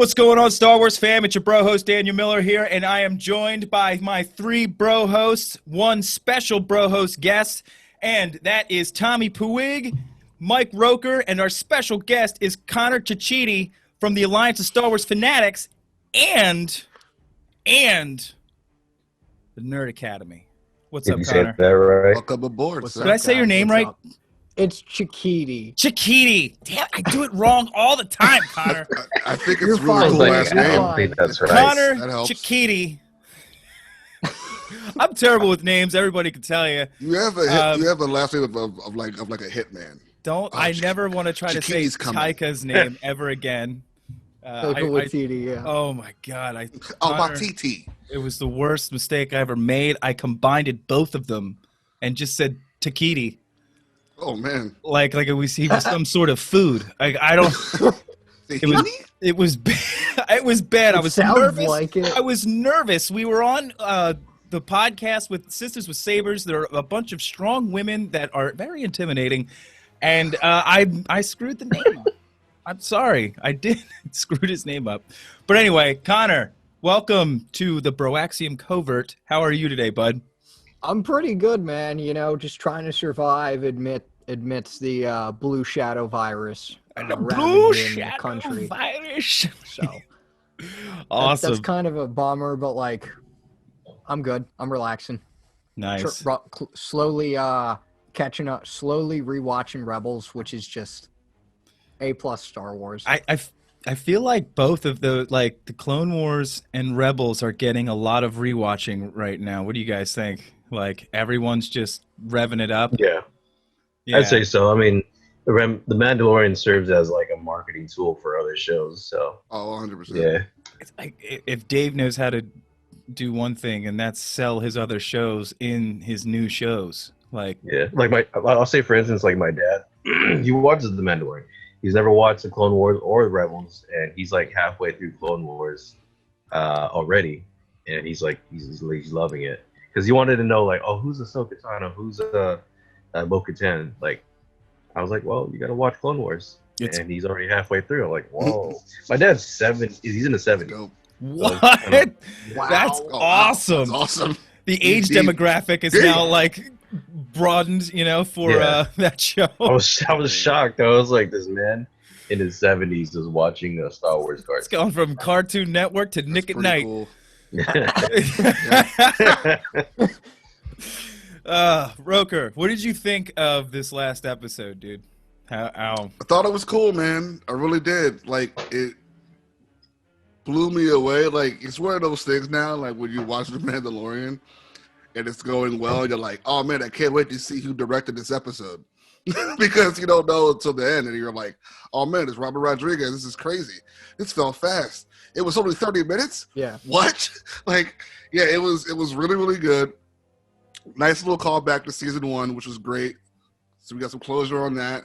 What's going on, Star Wars fam? It's your bro host, Daniel Miller here, and I am joined by my three bro hosts, one special bro host guest, and that is Tommy Puig, Mike Roker, and our special guest is Conor Ciccitti from the Alliance of Star Wars Fanatics and the Nerd Academy. What's up, Conor? That right? Welcome aboard. Did I say your name right? It's Ciccitti. Ciccitti. Damn, I do it wrong all the time, Conor. I think You're it's really fine. cool last You're name. fine. I think that's right. Conor That helps. Ciccitti. I'm terrible with names. Everybody can tell you. You have a last name of like a hitman. I never want to try to say Ciccitti's coming. Taika's name ever again. Oh my God! Conor, Matiti. it was the worst mistake I ever made. I combined both of them and just said Takiti. Oh man. Like he was some sort of food. I don't. It was bad. It was bad. I was sounds nervous. like it. I was nervous. We were on the podcast with Sisters with Sabers. There are a bunch of strong women that are very intimidating, and I screwed the name up. I'm sorry. I did screwed his name up. But anyway, Conor, welcome to the Broaxium Covert. How are you today, bud? I'm pretty good, man. You know, just trying to survive amidst the blue shadow virus. The ravaging blue the shadow country. virus. So Awesome. that's kind of a bummer, but like, I'm good. I'm relaxing. Nice. Slowly catching up. Slowly rewatching Rebels, which is just A+ Star Wars. I feel like both of the Clone Wars and Rebels are getting a lot of rewatching right now. What do you guys think? Like everyone's just revving it up. Yeah, I'd say so. I mean, the Mandalorian serves as like a marketing tool for other shows. So, 100%. yeah, It's like, if Dave knows how to do one thing, and that's sell his other shows in his new shows. Like, yeah. Like I'll say for instance, like my dad, he watches the Mandalorian. He's never watched the Clone Wars or the Rebels, and he's like halfway through Clone Wars already, and he's loving it because he wanted to know like, oh, who's Ahsoka Tano, who's Bo-Katan. Like, I was like, well, you got to watch Clone Wars, and he's already halfway through. I'm like, whoa, my dad's 7. He's in the 70s. Dope. what? Wow. That's Oh, wow. awesome. That's awesome. The age Indeed. demographic is now like broadened, for that show. I was shocked. I was like, this man in his 70s is watching a Star Wars It's cartoon. gone from Cartoon Network to Nick at Pretty Night. cool. Roker, what did you think of this last episode, dude? How? I thought it was cool, man. I really did. Like, it blew me away. Like, it's one of those things now, like when you watch The Mandalorian and it's going well, you're like, oh man, I can't wait to see who directed this episode. Because you don't know until the end, and you're like, oh man, it's Robert Rodriguez. This is crazy. This fell fast. It was only 30 minutes? Yeah. What? Like, yeah, it was really, really good. Nice little callback to season 1, which was great. So we got some closure on that.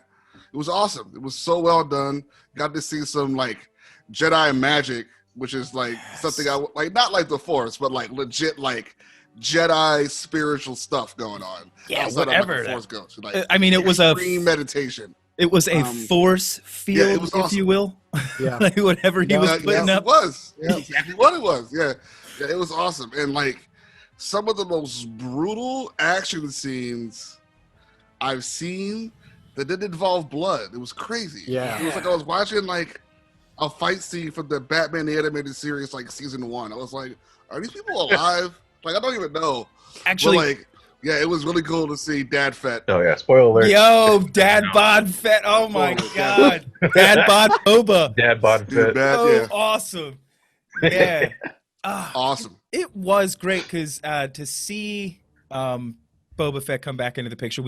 It was awesome. It was so well done. Got to see some like Jedi magic, which is like something I like, not like the Force, but like legit like Jedi spiritual stuff going on. Yeah, outside of, whatever. the Force goes. Like, I mean, it was a extreme meditation. It was a force field, it was if awesome. you will. Yeah. Like whatever he was putting Yes, up. it was. Yeah, exactly what it was. Yeah, it was awesome. And like some of the most brutal action scenes I've seen that didn't involve blood. It was crazy. Yeah. It was like I was watching like a fight scene from the Batman the Animated Series, like season 1. I was like, are these people alive? Like, I don't even know. Actually, But like, yeah, it was really cool to see Dad Fett. Oh yeah, spoiler alert. yo, Dad Bod Fett. Oh my God. Dad Bod Boba. Dad bought Dude, Fett. Dad, Oh, yeah, awesome. Yeah. awesome. It was great because to see Boba Fett come back into the picture,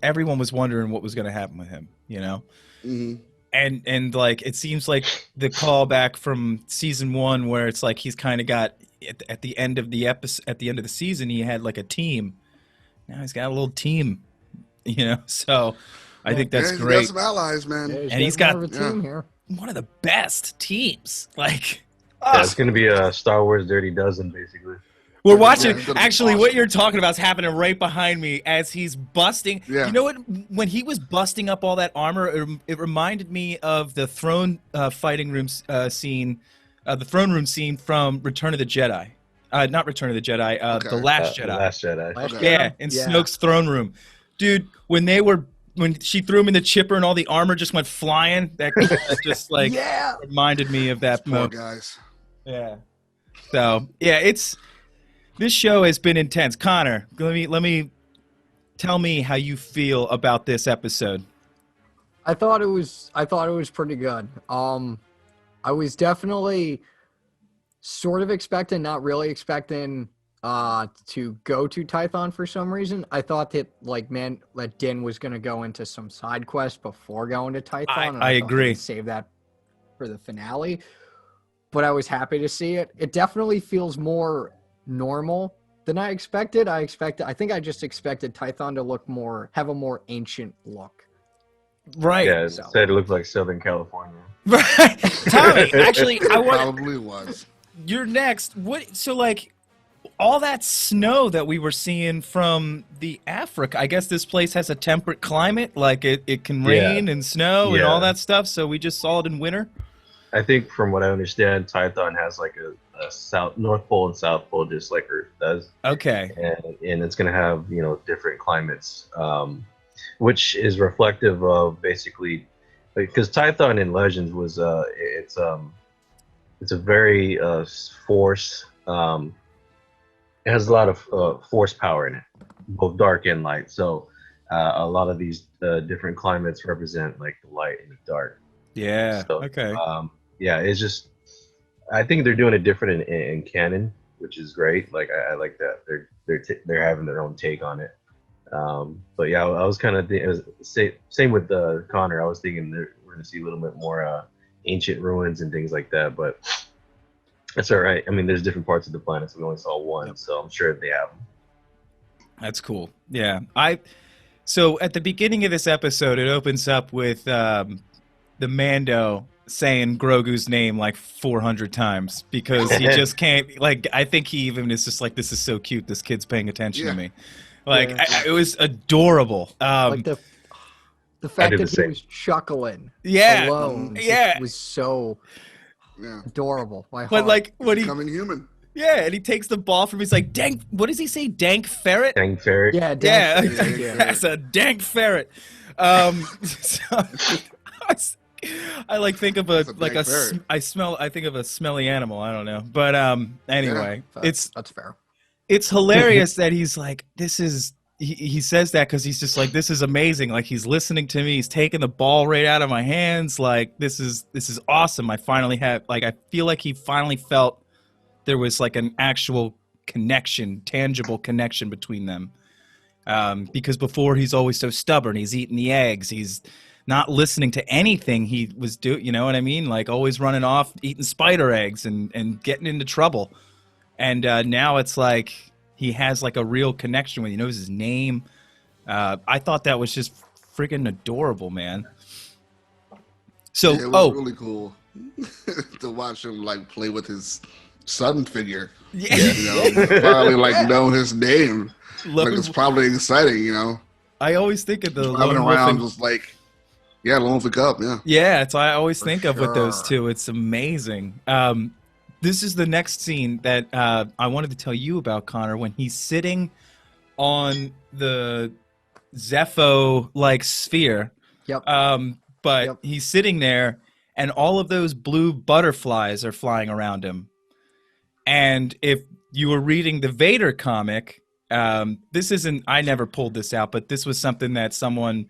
everyone was wondering what was going to happen with him, Mm-hmm. And like it seems like the callback from season 1 where it's like he's kind of got at the end of the season he had like a team. Now he's got a little team, So I think that's He's great. got some allies, man. Yeah, And he's got- more of a team here. One of the best teams, like. Yeah, it's gonna be a Star Wars Dirty Dozen, basically. We're watching. Yeah, it's gonna be Actually, what awesome. you're talking about is happening right behind me as he's busting. Yeah. You know what? When he was busting up all that armor, it reminded me of the throne fighting room scene, the throne room scene from Return of the Jedi. Not Return of the Jedi. Okay. The Last Jedi. Last Jedi. Last Okay. Yeah, Jedi? in Snoke's throne room, dude. When she threw him in the chipper and all the armor just went flying, that just like Yeah. reminded me of that Poor moment. guys. Yeah. So yeah, this show has been intense. Connor, let me tell me how you feel about this episode. I thought it was pretty good. I was definitely sort of expecting, not really expecting, to go to Tython for some reason. I thought that that Din was gonna go into some side quest before going to Tython. and I thought agree. he'd save that for the finale. But I was happy to see it. It definitely feels more normal than I expected. I think I just expected Tython to have a more ancient look. Right. Yeah, it So- said it looked like Southern California. Right. Tommy, actually, I want Probably was. you're next. What? So like, all that snow that we were seeing from the Africa. I guess this place has a temperate climate. Like it can Yeah. rain and snow and Yeah. all that stuff. So we just saw it in winter. I think from what I understand, Tython has like a North Pole and South Pole, just like Earth does, Okay. and it's gonna have different climates, which is reflective of basically because Tython in Legends was it's a very force. It has a lot of force power in it, both dark and light. So a lot of these different climates represent like the light and the dark. Yeah. So, Okay. yeah, it's just I think they're doing it different in canon, which is great. Like I like that they're having their own take on it. But yeah, I was kind of same with Connor. I was thinking we're gonna see a little bit more ancient ruins and things like that. But that's all right. I mean, there's different parts of the planet, so we only saw one, so I'm sure they have them. That's cool. Yeah. So at the beginning of this episode, it opens up with the Mando saying Grogu's name like 400 times because he just can't. Like, I think he even is just like, this is so cute. This kid's paying attention to me. Like, Yeah. it was adorable. Like the fact did that the he same. was chuckling Yeah. alone Yeah. was so Yeah. adorable. My But heart. like when he, Becoming human. yeah, and he takes the ball from, he's like, dank. What does he say? Dank ferret. Dang ferret. yeah, Yeah, Dan- thank you. that's a dank ferret. So, I like think of That's a dank ferret. I think of a smelly animal. I don't know, but anyway, That's fair. it's hilarious that he's like, this is. He says that because he's just like, this is amazing. Like he's listening to me. He's taking the ball right out of my hands. Like this is awesome. I finally have I feel like he finally felt there was like an actual connection, tangible connection between them. Because before he's always so stubborn. He's eating the eggs. He's not listening to anything he was doing. You know what I mean? Like always running off, eating spider eggs and getting into trouble. And now it's like he has like a real connection with. He knows his name. I thought that was just freaking adorable, man. So, Yeah, it was really cool to watch him like play with his son figure. yeah. You know, finally like know his name. Love Like it. it's probably exciting, you know. I always think of the Driving Lone Wolf around and- just like, yeah, Lone Wolf Cup, yeah. Yeah, it's I always For think of with those sure. two. It's amazing. This is the next scene that I wanted to tell you about, Connor, when he's sitting on the Zepho like sphere. Yep. But Yep. he's sitting there and all of those blue butterflies are flying around him. And if you were reading the Vader comic, this isn't, I never pulled this out, but this was something that someone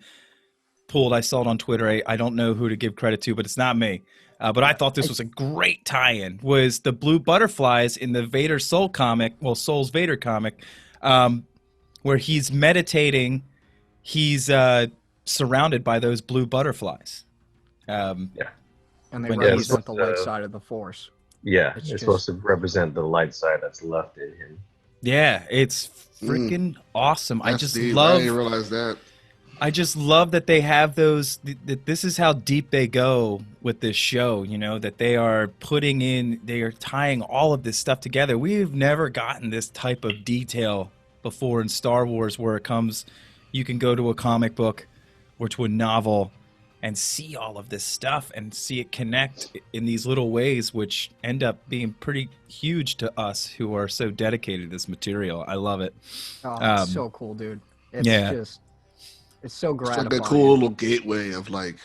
pulled. I saw it on Twitter. I don't know who to give credit to, but it's not me. But I thought this was a great tie-in, was the blue butterflies in the Vader Soul comic, well, Soul's Vader comic, where he's meditating, he's surrounded by those blue butterflies. And they When he's- represent the light side of the Force. Yeah, It's it's just- supposed to represent the light side that's left in him. Yeah, it's freaking awesome. I That's just deep. I love didn't realize that. I just love that they have those. That this is how deep they go with this show. You know that they are tying all of this stuff together. We've never gotten this type of detail before in Star Wars, where it comes, you can go to a comic book or to a novel and see all of this stuff and see it connect in these little ways, which end up being pretty huge to us who are so dedicated to this material. I love it. Oh, it's so cool, dude. It's just, it's so It's gratifying. like that cool little gateway of like,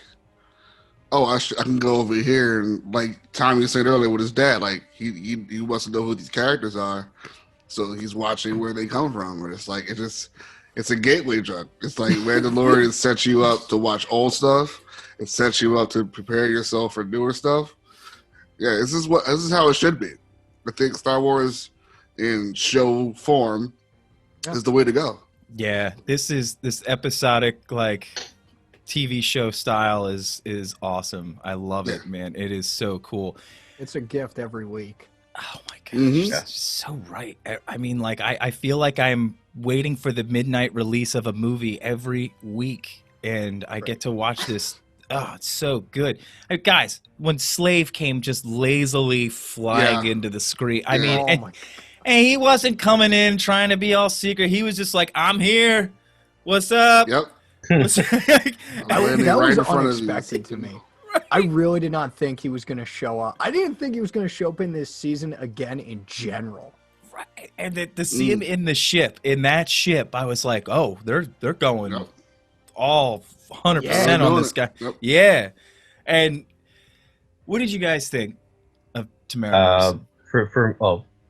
oh, I can go over here, and like Tommy said earlier with his dad, like he wants to know who these characters are, so he's watching where they come from. And it's like it's a gateway drug. It's like Mandalorian sets you up to watch old stuff. It sets you up to prepare yourself for newer stuff. Yeah, this is how it should be. I think Star Wars in show form is the way to go. Yeah, this episodic like TV show style is awesome. I love it, man. It is so cool. It's a gift every week. Oh my gosh, that's so right. I mean, like I feel like I'm waiting for the midnight release of a movie every week, and I get to watch this. Oh, it's so good. Guys, when Slave came just lazily flying into the screen, I mean, and he wasn't coming in trying to be all secret. He was just like, I'm here. What's up? Yep. That was unexpected to me. Right. I really did not think he was going to show up. I didn't think he was going to show up in this season again in general. Right. And to see him in that ship, I was like, oh, they're going all 100% on this guy. Yep. Yeah. And what did you guys think of Tamara?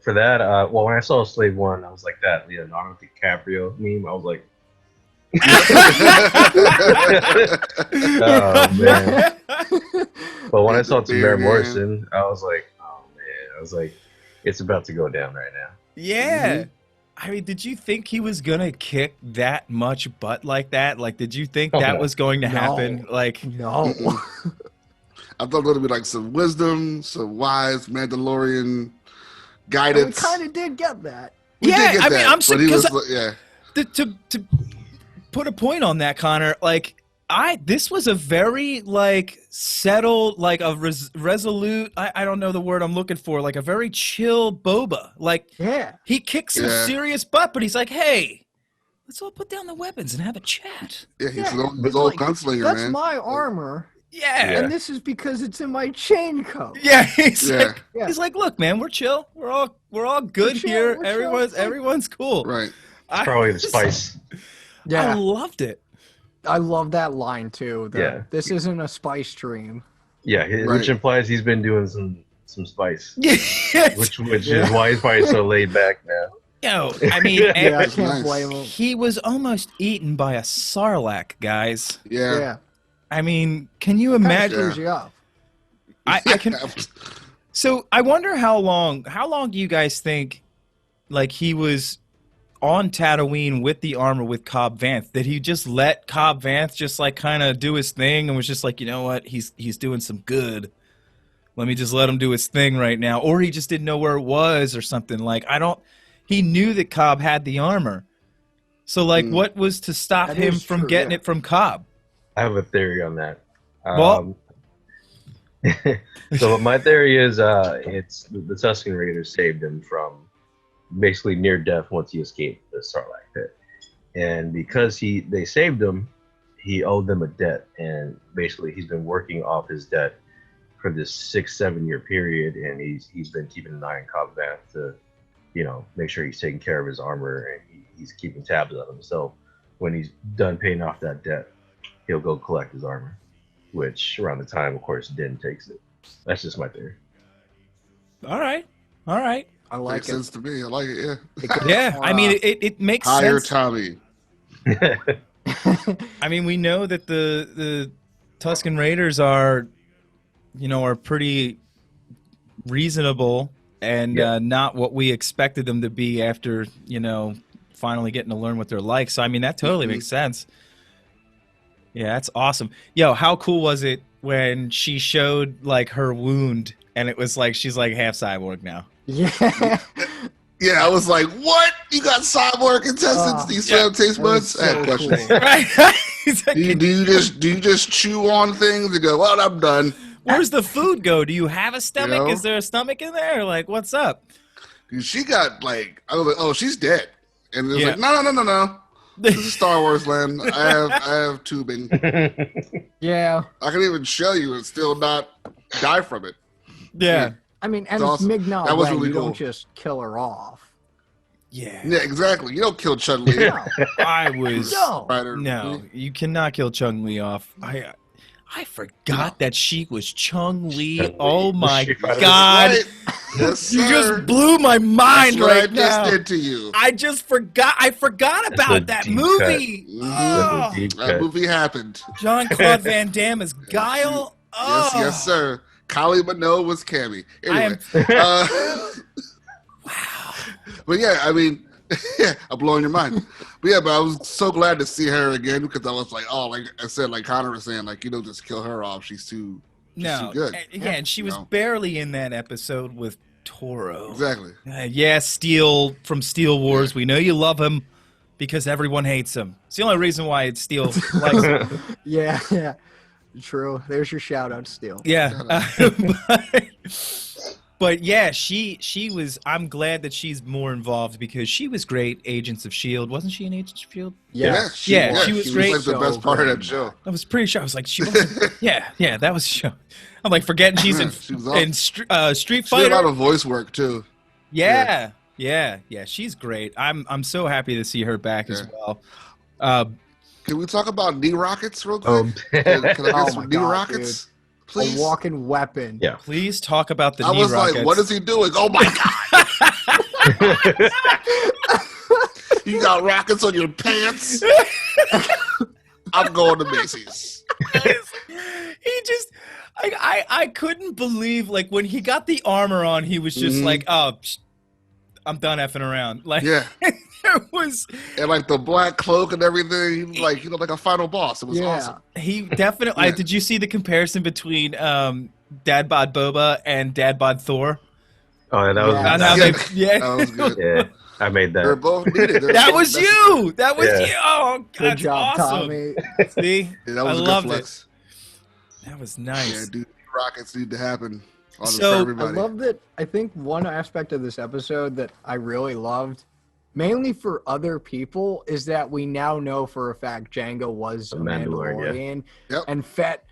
For that, well, when I saw Slave 1, I was like that Leonardo DiCaprio meme. I was like, oh man. But when I saw Tamara Morrison, I was like, oh man. I was like, it's about to go down right now. Yeah. I mean, did you think he was gonna kick that much butt like that? Like, did you think that was going to happen? Like, no. I thought it would be like some wisdom, some wise Mandalorian guidance. We kind of did get that. I'm because to put a point on that, Connor. Like, this was a very like settled, like a resolute. I don't know the word I'm looking for. Like a very chill Boba. Like, he kicks some serious butt, but he's like, hey, let's all put down the weapons and have a chat. Yeah, he's an old gunslinger, man. That's my armor. Yeah. And this is because it's in my chain code. Yeah, he's like, look, man, we're chill. We're all good here. Everyone's cool. Right. Probably the spice. I loved it. I love that line too. This isn't a spice dream. Yeah, which implies he's been doing some spice. Yes. Which is why he's probably so laid back now. Yo, I mean, I can't blame him. He was almost eaten by a sarlacc, guys. Yeah. I mean, can you imagine? I can. So I wonder how long do you guys think, like, he was on Tatooine with the armor with Cobb Vanth? Did he just let Cobb Vanth just like kind of do his thing and was just like, you know what, he's doing some good. Let me just let him do his thing right now. Or he just didn't know where it was or something. Like, he knew that Cobb had the armor. So like, what was to stop him from getting it from Cobb? I have a theory on that. So my theory is it's the Tusken Raiders saved him from basically near death once he escaped the Sarlacc pit, and because they saved him, he owed them a debt, and basically he's been working off his debt for this 6-7 year period, and he's been keeping an eye on Cobb Vanth to make sure he's taking care of his armor, and he's keeping tabs on him. So when he's done paying off that debt, he'll go collect his armor, which around the time, of course, Din takes it. That's just my theory. All right. I like Makes sense to me. I like it. Yeah. I mean, it makes higher sense. Tommy. I mean, we know that the Tusken Raiders are pretty reasonable and not what we expected them to be after finally getting to learn what they're like. So I mean, that totally makes sense. Yeah, that's awesome. Yo, how cool was it when she showed like her wound and it was like she's like half cyborg now? Yeah. Yeah, I was like, what? You got cyborg intestines? These taste buds? So I had questions. cool. Right? He's like, Do you just chew on things and go, well, I'm done? where's the food go? Do you have a stomach? You know? Is there a stomach in there? Like, what's up? She got like, I was like, oh, she's dead. And it was Yeah. like, no. This is Star Wars land. I have tubing. Yeah. I can even show you and still not die from it. Yeah. I mean, and It's it's awesome. Mignon That was Wen. really You cool. don't just kill her off. Yeah. Yeah, exactly. You don't kill Chun-Li. No. I was. No. Spider. No, you cannot kill Chung-Li off. I forgot that she was Chung-Li. Chung-Li. Oh my She finally- God. Right. Yes, You sir. just blew my mind That's what right I just now. did to you. I just forgot. I forgot That's about a that deep movie. cut. Oh, That's a deep That cut. movie happened. Jean-Claude Van Damme is Guile. Oh, Yes, sir. Kylie Minogue was Cammy. I Anyway. am. Wow. But yeah, I mean, yeah, I'm blowing your mind. But yeah, but I was so glad to see her again because I was like, oh, like I said, like Connor was saying, like, just kill her off. She's too No, good. yeah, and she was No. barely in that episode with Toro. Exactly. Yeah, Steel from Steel Wars. We know you love him because everyone hates him. It's the only reason why it's Steel likes him. Yeah. True. There's your shout out, Steel. Yeah, but yeah, she was. I'm glad that she's more involved because she was great. Agents of Shield, wasn't she in Agents of Shield? Yes. she was great. like the So best part of great. that show. I was pretty sure. I was like, she wasn't. yeah, that was show. I'm like forgetting she's in She was awesome. Street She did a lot Fighter. of voice work too. Yeah, she's great. I'm so happy to see her back as Yeah. well. Can we talk about knee rockets real quick? Oh, Can I Oh get my some knee God, rockets? Please. A walking weapon. Yeah. Please talk about the I knee was rockets. like, what is he doing? Oh my God. You got rockets on your pants? I'm going to Macy's. He just I couldn't believe like when he got the armor on, he was just Mhm. like, oh, I'm done effing around. Like Yeah. it was And like the black cloak and everything, like, like a final boss. It was Yeah. awesome. he definitely. Yeah. Did you see the comparison between Dad Bod Boba and Dad Bod Thor? Oh, yeah, that was Yeah. On how Yeah. they, yeah. That was good. yeah. I made They're that. both needed. That was you. That was Yeah. you. Oh, God, Good that's job, awesome. Tommy. See, Yeah, that I was a loved good flex. it. That was Yeah, nice. dude, rockets need to happen. For So- I everybody. love that. I think one aspect of this episode that I really loved, mainly for other people, is that we now know for a fact Django was a Mandalorian, Mandalorian, Yep. and Fett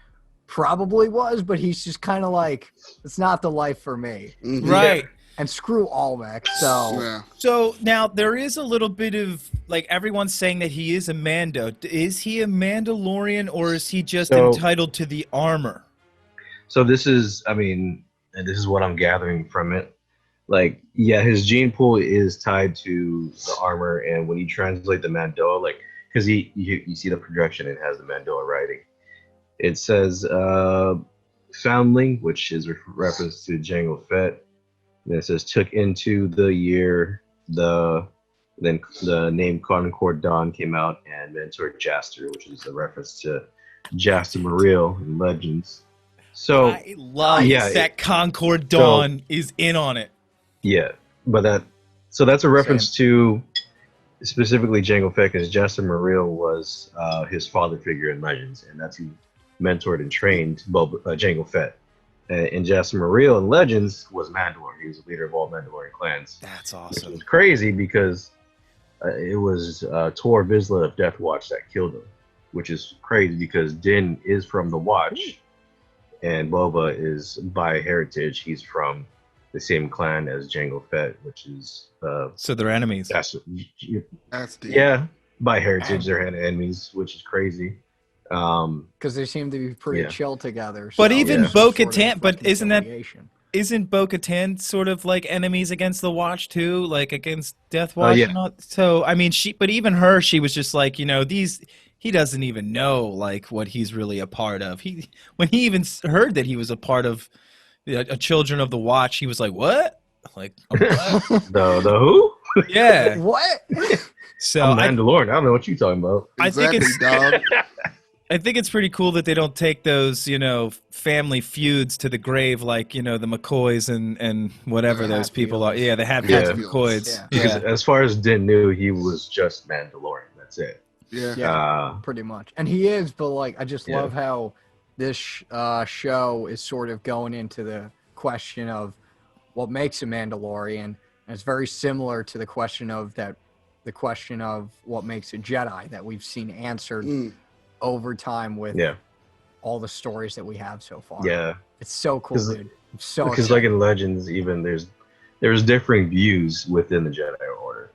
probably was, but he's just kind of like, it's not the life for me. Mhm. Right. And screw Olmec. So Yeah. So now there is a little bit of like everyone's saying that he is a Mando. Is he a Mandalorian or is he just So- entitled to the armor? So this is, I mean, and this is what I'm gathering from it. Like, yeah, his gene pool is tied to the armor, and when you translate the Mandoa, like, because you see the projection, it has the Mandoa writing. It says foundling, which is reference to Jango Fett. And it says took into the year then the name Concord Dawn came out and mentored Jaster, which is a reference to Jaster Muriel in Legends. So I love yeah, that Concord Dawn is in on it. yeah, but that's a reference to specifically Jango Fett, because Jaster Muriel was his father figure in Legends, and that's who mentored and trained Jango Fett. And Jaster Muriel in Legends was Mandalore. He was the leader of all Mandalorian clans. That's Which awesome. was crazy because it was Tor Vizsla of Death Watch that killed him, which is crazy because Din is from the Watch, and Boba is by heritage. He's from the same clan as Jango Fett, which is So they're enemies. That's deep. yeah, by heritage they're enemies, which is crazy. because they seem to be pretty Yeah. chill together. But so even there's some sort of Bo-Katan, but isn't that reconciliation. isn't Bo-Katan sort of like enemies against the Watch too, like against Death Watch? yeah. And all? So I mean, but even her, she was just like, he doesn't even know like what he's really a part of. When he even heard that he was a part of a Children of the Watch, he was like, what? Like, what? The who? Yeah. What? So I'm Mandalorian. I don't know what you're talking about. I think Exactly, it's- dog. I think it's pretty cool that they don't take those, family feuds to the grave like, the McCoys and whatever The those people are. Hatfields. Yeah, the Yeah. Hatfields and McCoys. Yeah. Because as far as Din knew, he was just Mandalorian. That's it. Yeah. Yeah, pretty much. And he is, but like I just Yeah. love how this show is sort of going into the question of what makes a Mandalorian. And it's very similar to the question of what makes a Jedi that we've seen answered over time with Yeah. all the stories that we have so far. Yeah. It's so cool, dude. I'm so Because excited. like in Legends, even there's differing views within the Jedi Order.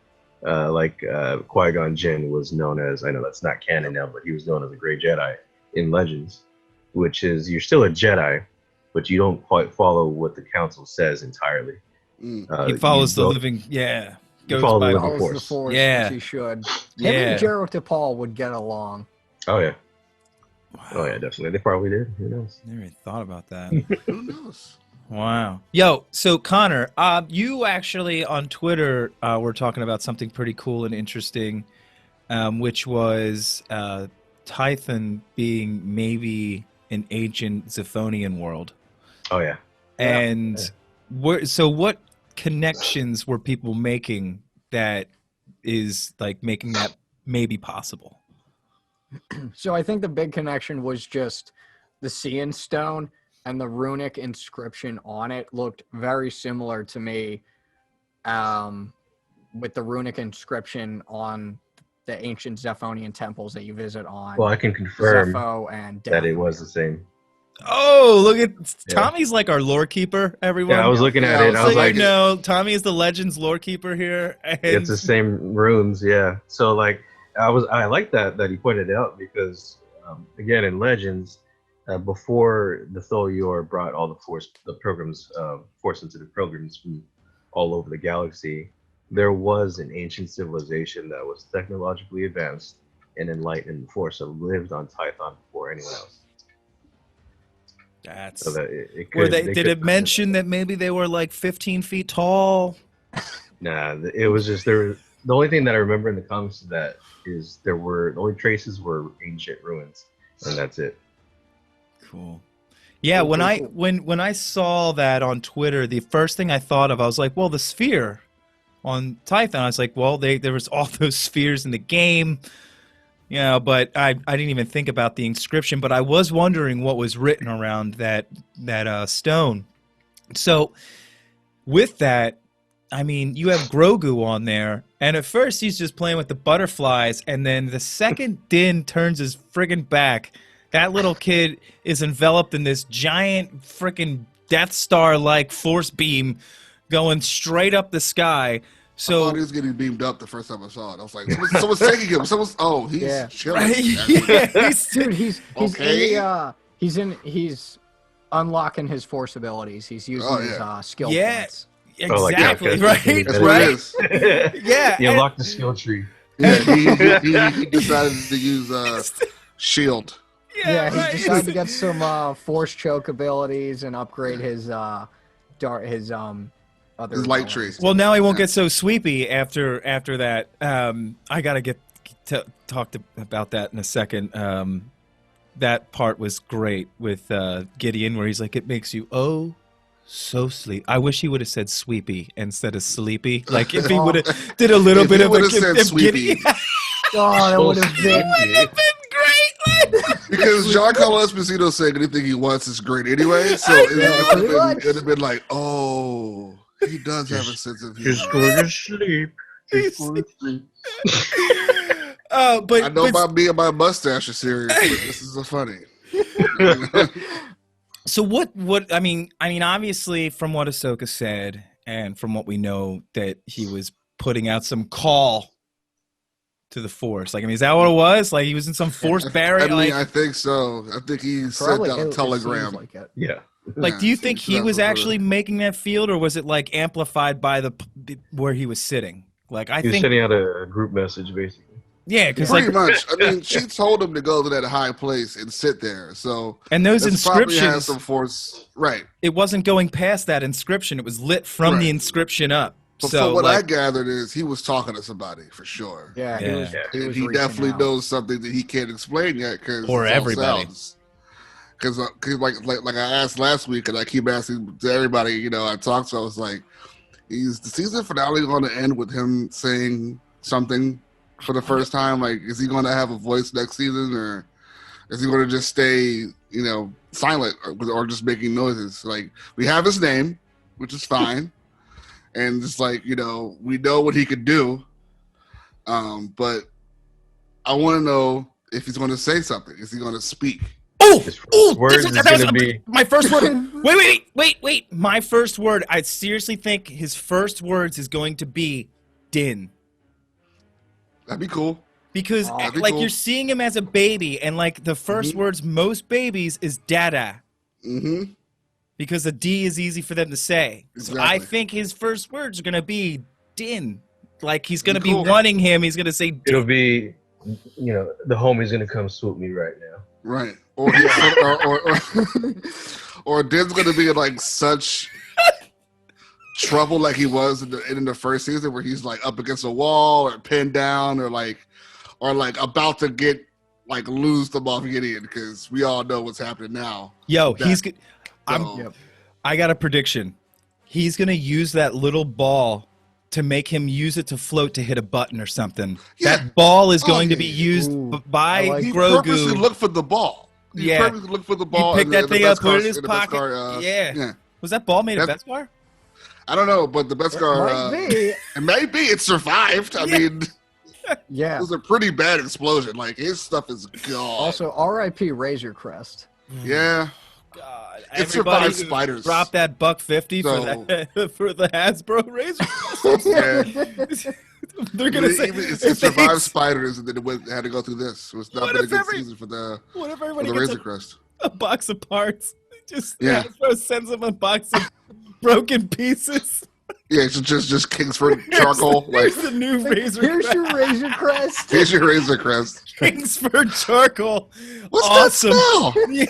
Qui-Gon Jinn was known as, I know that's not canon now, but he was known as a Great Jedi in Legends, which is you're still a Jedi, but you don't quite follow what the Council says entirely. He follows the living, You goes follow the by living Follows Force. the Force, Yeah. which he should. Him Yeah. and Jarrett DePaul would get along. Oh yeah, Wow. oh yeah, definitely. They probably did. Who knows? Never even thought about that. Who knows? Wow. Yo, so Connor, you actually on Twitter were talking about something pretty cool and interesting, which was Tython being maybe an ancient Zephonian world. Oh yeah. And what connections were people making that is like making that maybe possible? So I think the big connection was just the Seeing Stone and the runic inscription on it looked very similar to me with the runic inscription on the ancient Zephonian temples that you visit on Well, I can confirm Zepho and that it Dathomir. was the same. Oh, look at Yeah. Tommy's like our lore keeper, everyone. Yeah, I was looking at Yeah, it. I So was you like, know, Tommy is the Legends lore keeper here. And it's the same runes, yeah. So like, I like that he pointed it out because again in Legends, before the Tholior brought all the force sensitive pilgrims from all over the galaxy, there was an ancient civilization that was technologically advanced and enlightened in the Force that lived on Tython before anyone else. That's So that it were could, they they did could- it mention that maybe they were like 15 feet tall? Nah, it was just there. The only thing that I remember in the comics of that is the only traces were ancient ruins, and that's it. Cool. Yeah, Cool, when cool, I cool. when I saw that on Twitter, the first thing I thought of, I was like, well, the sphere on Tython. I was like, well, there was all those spheres in the game, you know, but I didn't even think about the inscription. But I was wondering what was written around that stone. So with that, I mean, you have Grogu on there, and at first he's just playing with the butterflies, and then the second Din turns his friggin' back, that little kid is enveloped in this giant frickin' Death Star-like force beam going straight up the sky. I So thought he was getting beamed up the first time I saw it. I was like, someone's taking him. He's Yeah. chilling. right? Yeah, he's- Dude, he's Okay. he's unlocking his force abilities. He's using his skill Yeah. points. Oh, like, exactly okay. right, That's what it right? is. Yeah, You and- unlock the skill tree. Yeah, he decided to use shield. Yeah, he right. decided to get some force choke abilities and upgrade his other His light abilities. tree. Well, now he won't get so sweepy after that. I gotta talk about that in a second. That part was great with Gideon, where he's like, "It makes you so sleep." I wish he would have said sweepy instead of sleepy. Like if he would have did a little If bit he of a would've said if sweepy. Gideon, Oh, that would have been. been great. Because Giancarlo Esposito saying anything he wants is great anyway. So pretty much. it'd have been like, oh, he does have a sense of Just humor. going to sleep. Just going to sleep. But I know about me and my mustache are serious, but this is a funny. So what I mean obviously from what Ahsoka said and from what we know that he was putting out some call to the Force. Like, I mean, is that what it was? Like he was in some Force barrier? I mean, like, I think so. I think he sent Probably out a it telegram. seems like it. Yeah. like, do you think seems he that was was actually making that field, or was it like amplified by where he was sitting? Like, I He was think, sending out a group message, basically. yeah, because Pretty like, much. I mean, she told him to go to that high place and sit there. So and those that's probably has inscriptions, some force, right? it wasn't going past that inscription. It was lit from the Right. inscription up. But So from what I like, gathered is he was talking to somebody for sure. Yeah, Yeah. he was. He And was he reaching definitely out. knows something that he can't explain yet because Or everybody. Because like I asked last week, and I keep asking to everybody, you know, I talked to. I was like, "Is the season finale going to end with him saying something for the first time? Like, is he going to have a voice next season, or is he going to just stay, silent or just making noises? Like, we have his name, which is fine, and it's like, we know what he could do, but I want to know if he's going to say something. Is he going to speak? Words is going to be my first word. Wait. My first word. I seriously think his first words is going to be Din. That'd be cool. Because cool. You're seeing him as a baby, and like the first words most babies is Dada. Mm-hmm. Because the D is easy for them to say. Exactly. So I think his first words are going to be Din. Like he's going to be Cool. wanting him. He's going to say Din. it'll be, the homie's going to come swoop me right now. Right. Or Din's going to be in like such trouble like he was in the first season, where he's like up against a wall or pinned down or about to get like lose the Moff Gideon, because we all know what's happening now. Yo, That- I got a prediction. He's going to use that little ball to make him use it to float to hit a button or something. Yeah. That ball is going to be used by He Grogu. purposely looked for the ball. He purposely looked for the ball. He picked that thing up, put it in his in the pocket. Beskar, Yeah. Was that ball made of Beskar? I don't know, but the Beskar, Might be. it may be. It survived. I mean, Yeah. it was a pretty bad explosion. Like, his stuff is gone. Also, R.I.P. Razor Crest. Yeah. God, It everybody survived spiders. Drop that $150 for the Hasbro Razor. They're gonna say it survived spiders, and then it had to go through this. It was not been a good season for the Razor Crest. A box of parts. Yeah. Hasbro sends them a box of broken pieces. Yeah, it's just Kingsford charcoal. Here's the new Razor Here's Crest. your Razor Crest. Here's your Razor Crest. Kingsford charcoal. What's Awesome. that smell? Yeah.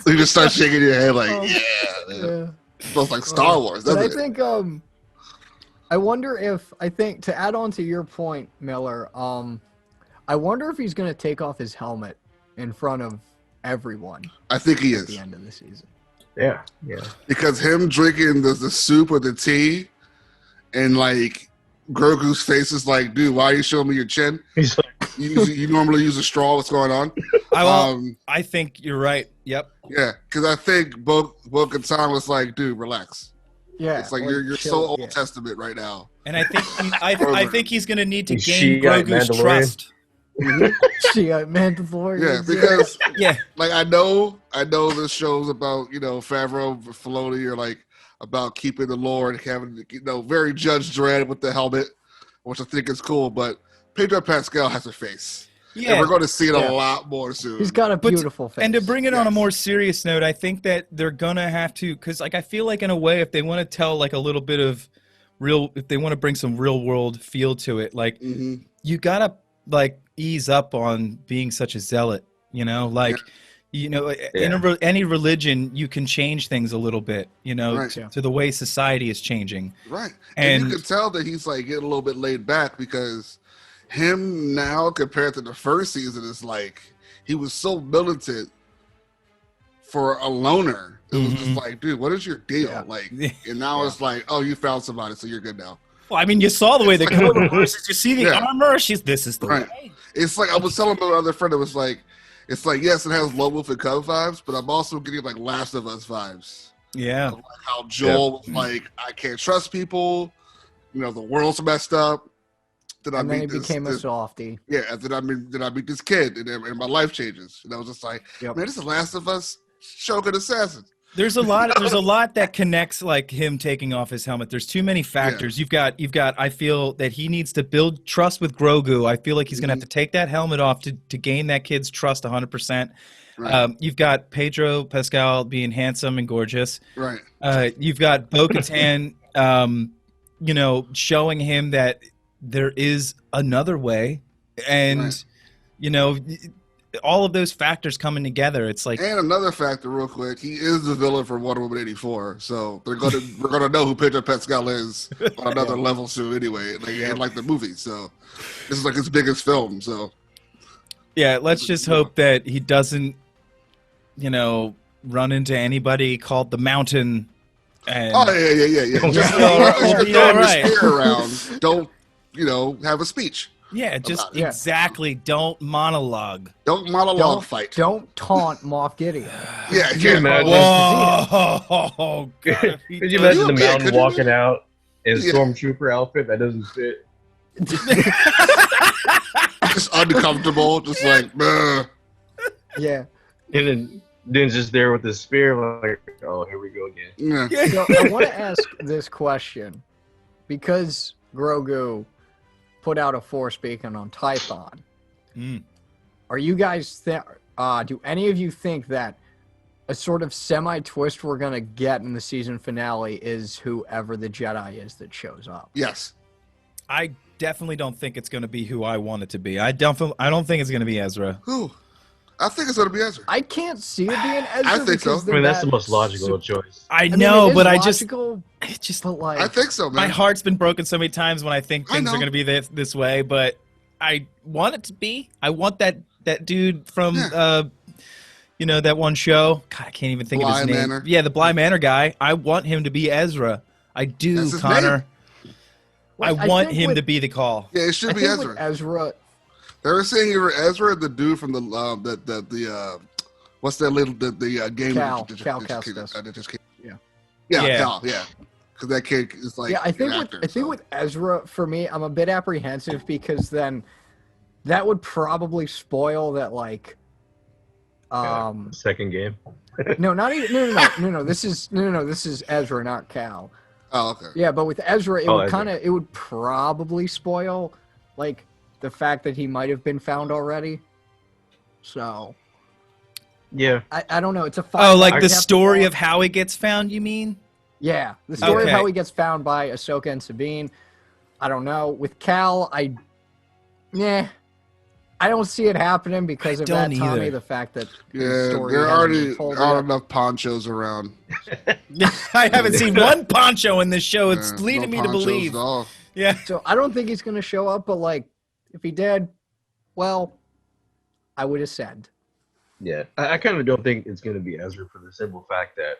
You just start shaking your head like, yeah. Yeah. It smells like Star Wars, But doesn't I it? think I wonder if to add on to your point, Miller, I wonder if he's gonna take off his helmet in front of everyone I think he at is. the end of the season. Yeah. Because him drinking the soup or the tea, and like Grogu's face is like, dude, why are you showing me your chin? He's like, You normally use a straw. What's going on? I think you're right. Yep. Yeah, because I think Bo-Katan was like, dude, relax. Yeah, It's like or you're chill, so Old yeah. Testament right now. And I think I think he's gonna need to Is gain she got Grogu's Mandalorian? trust. She got Mandalorian. Yeah, because Yeah. like I know the shows about Favreau, Filoni are like about keeping the lore and having very Judge Dredd with the helmet, which I think is cool. But Pedro Pascal has a face. Yeah. And we're going to see it a lot more soon. He's got a beautiful face. And to bring it on a Yes. more serious note, I think that they're gonna have to, because like I feel like in a way, if they want to tell like a little bit of if they want to bring some real world feel to it, like Mhm. you gotta like ease up on being such a zealot, like. In any religion, you can change things a little bit, Right. to the way society is changing. Right. And you And- can tell that he's like getting a little bit laid back, because him now compared to the first season is like he was so militant for a loner. It was just like, dude, what is your deal? Yeah. Like, and now it's like, oh, you found somebody, so you're good now. Well, I mean, you saw the way they go the horses. You see the Yeah. armor. This is the Right. way. It's like I was telling my other friend, it was like, it's like, yes, it has Lone Wolf and Cub vibes, but I'm also getting like Last of Us vibes. Yeah. Of, like, how Joel was like, I can't trust people. The world's messed up. Then and then he meet became a softie. Yeah, and then I meet this kid, and my life changes. And I was just like, Yep. man, this is Last of Us, Shogun Assassin. There's a lot that connects like him taking off his helmet. There's too many factors. You've got I feel that he needs to build trust with Grogu. I feel like he's going to have to take that helmet off to gain that kid's trust 100%. Right. You've got Pedro Pascal being handsome and gorgeous. Right. You've got Bo-Katan showing him that there is another way, and Right. all of those factors coming together. It's like, And another factor, real quick, he is the villain from Wonder Woman 84, so we're gonna know who Pedro Pascal is on another level soon, anyway. Like the movie, so this is like his biggest film. So yeah, let's just hope that he doesn't, run into anybody called the Mountain. And yeah. Just We'll be all throwing right. the spear around. Don't have a speech. Yeah, just About it. exactly. Don't monologue. Don't monologue fight. Don't taunt Moff Gideon. Yeah, Could you imagine? Whoa! God, if he Could you does- imagine the You okay? Mountain Could you walking out in a Yeah. stormtrooper outfit that doesn't fit? just uncomfortable, just like, "Bruh." Yeah. And then just there with the spear, like, oh, here we go again. Yeah. So I want to ask this question because Grogu put out a Force beacon on Tython. Mm. Are you guys do any of you think that a sort of semi-twist we're gonna get in the season finale is whoever the Jedi is that shows up? Yes. I definitely don't think it's going to be who I want it to be. I don't think it's going to be Ezra. Who? I think it's gonna be Ezra. I can't see it being Ezra. I think so. because I mean, they're that's the that most logical choice. I mean, know, it is but logical, I just but like I think so, man. my heart's been broken so many times when I think I things are know. going to be this way, but I want it to be. I want that dude from that one show. God, I can't even think of Bly his name. Manor. Yeah, the Bly Manor guy. I want him to be Ezra. I do, That's his Connor. Well, I want think him with- to be the call. Yeah, it should I be think Ezra. with Ezra, They were saying either Ezra or the dude from the what's that little the game Cal that Kestis. that just came. Yeah. Yeah, Cal, yeah. Because that kid is like I think an actor, with Ezra, for me, I'm a bit apprehensive because then that would probably spoil that like Second game. no, not even no. This is Ezra, not Cal. Oh, okay. Yeah, but with Ezra, Ezra. it would probably spoil like the fact that he might have been found already. So Yeah. I don't know. It's a Oh, like I the have to story watch- of how he gets found, you mean? Yeah, the story Okay. of how he gets found by Ahsoka and Sabine. I don't know. With Cal, I don't see it happening because I of that, don't Tommy. either. The fact that Yeah, the story there hasn't been already told aren't yet. enough ponchos around. I haven't seen one poncho in this show. It's Yeah, leading no me to ponchos believe. at all. Yeah. So I don't think he's going to show up. But like, if he did, well, I would have said. Yeah. I kind of don't think it's going to be Ezra for the simple fact that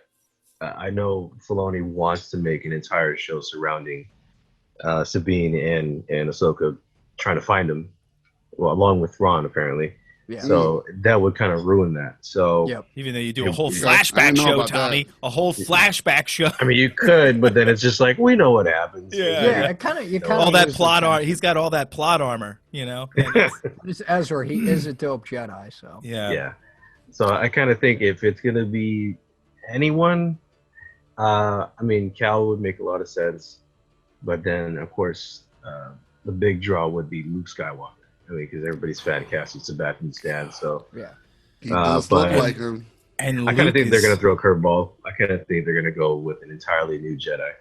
I know Filoni wants to make an entire show surrounding Sabine and Ahsoka trying to find him, well, along with Ron, apparently. Yeah. So that would kind of ruin that. So, Yep. Even though you do a Yeah, whole I flashback didn't know show, about Tommy. A whole flashback show. I mean, you could, but then it's just like, we know what happens. Yeah. Yeah, it kind of you kind of All that plot armor. He's got all that plot armor, you know? It's Ezra. He is a dope Jedi. So Yeah. Yeah. So I kind of think if it's going to be anyone, I mean, Cal would make a lot of sense. But then, of course, the big draw would be Luke Skywalker. I mean, because everybody's fan casting Sebastian Stan. So yeah. He does look but- like him. And I kind of Luke think they're is- going to throw a curveball. I kind of think they're going to go with an entirely new Jedi.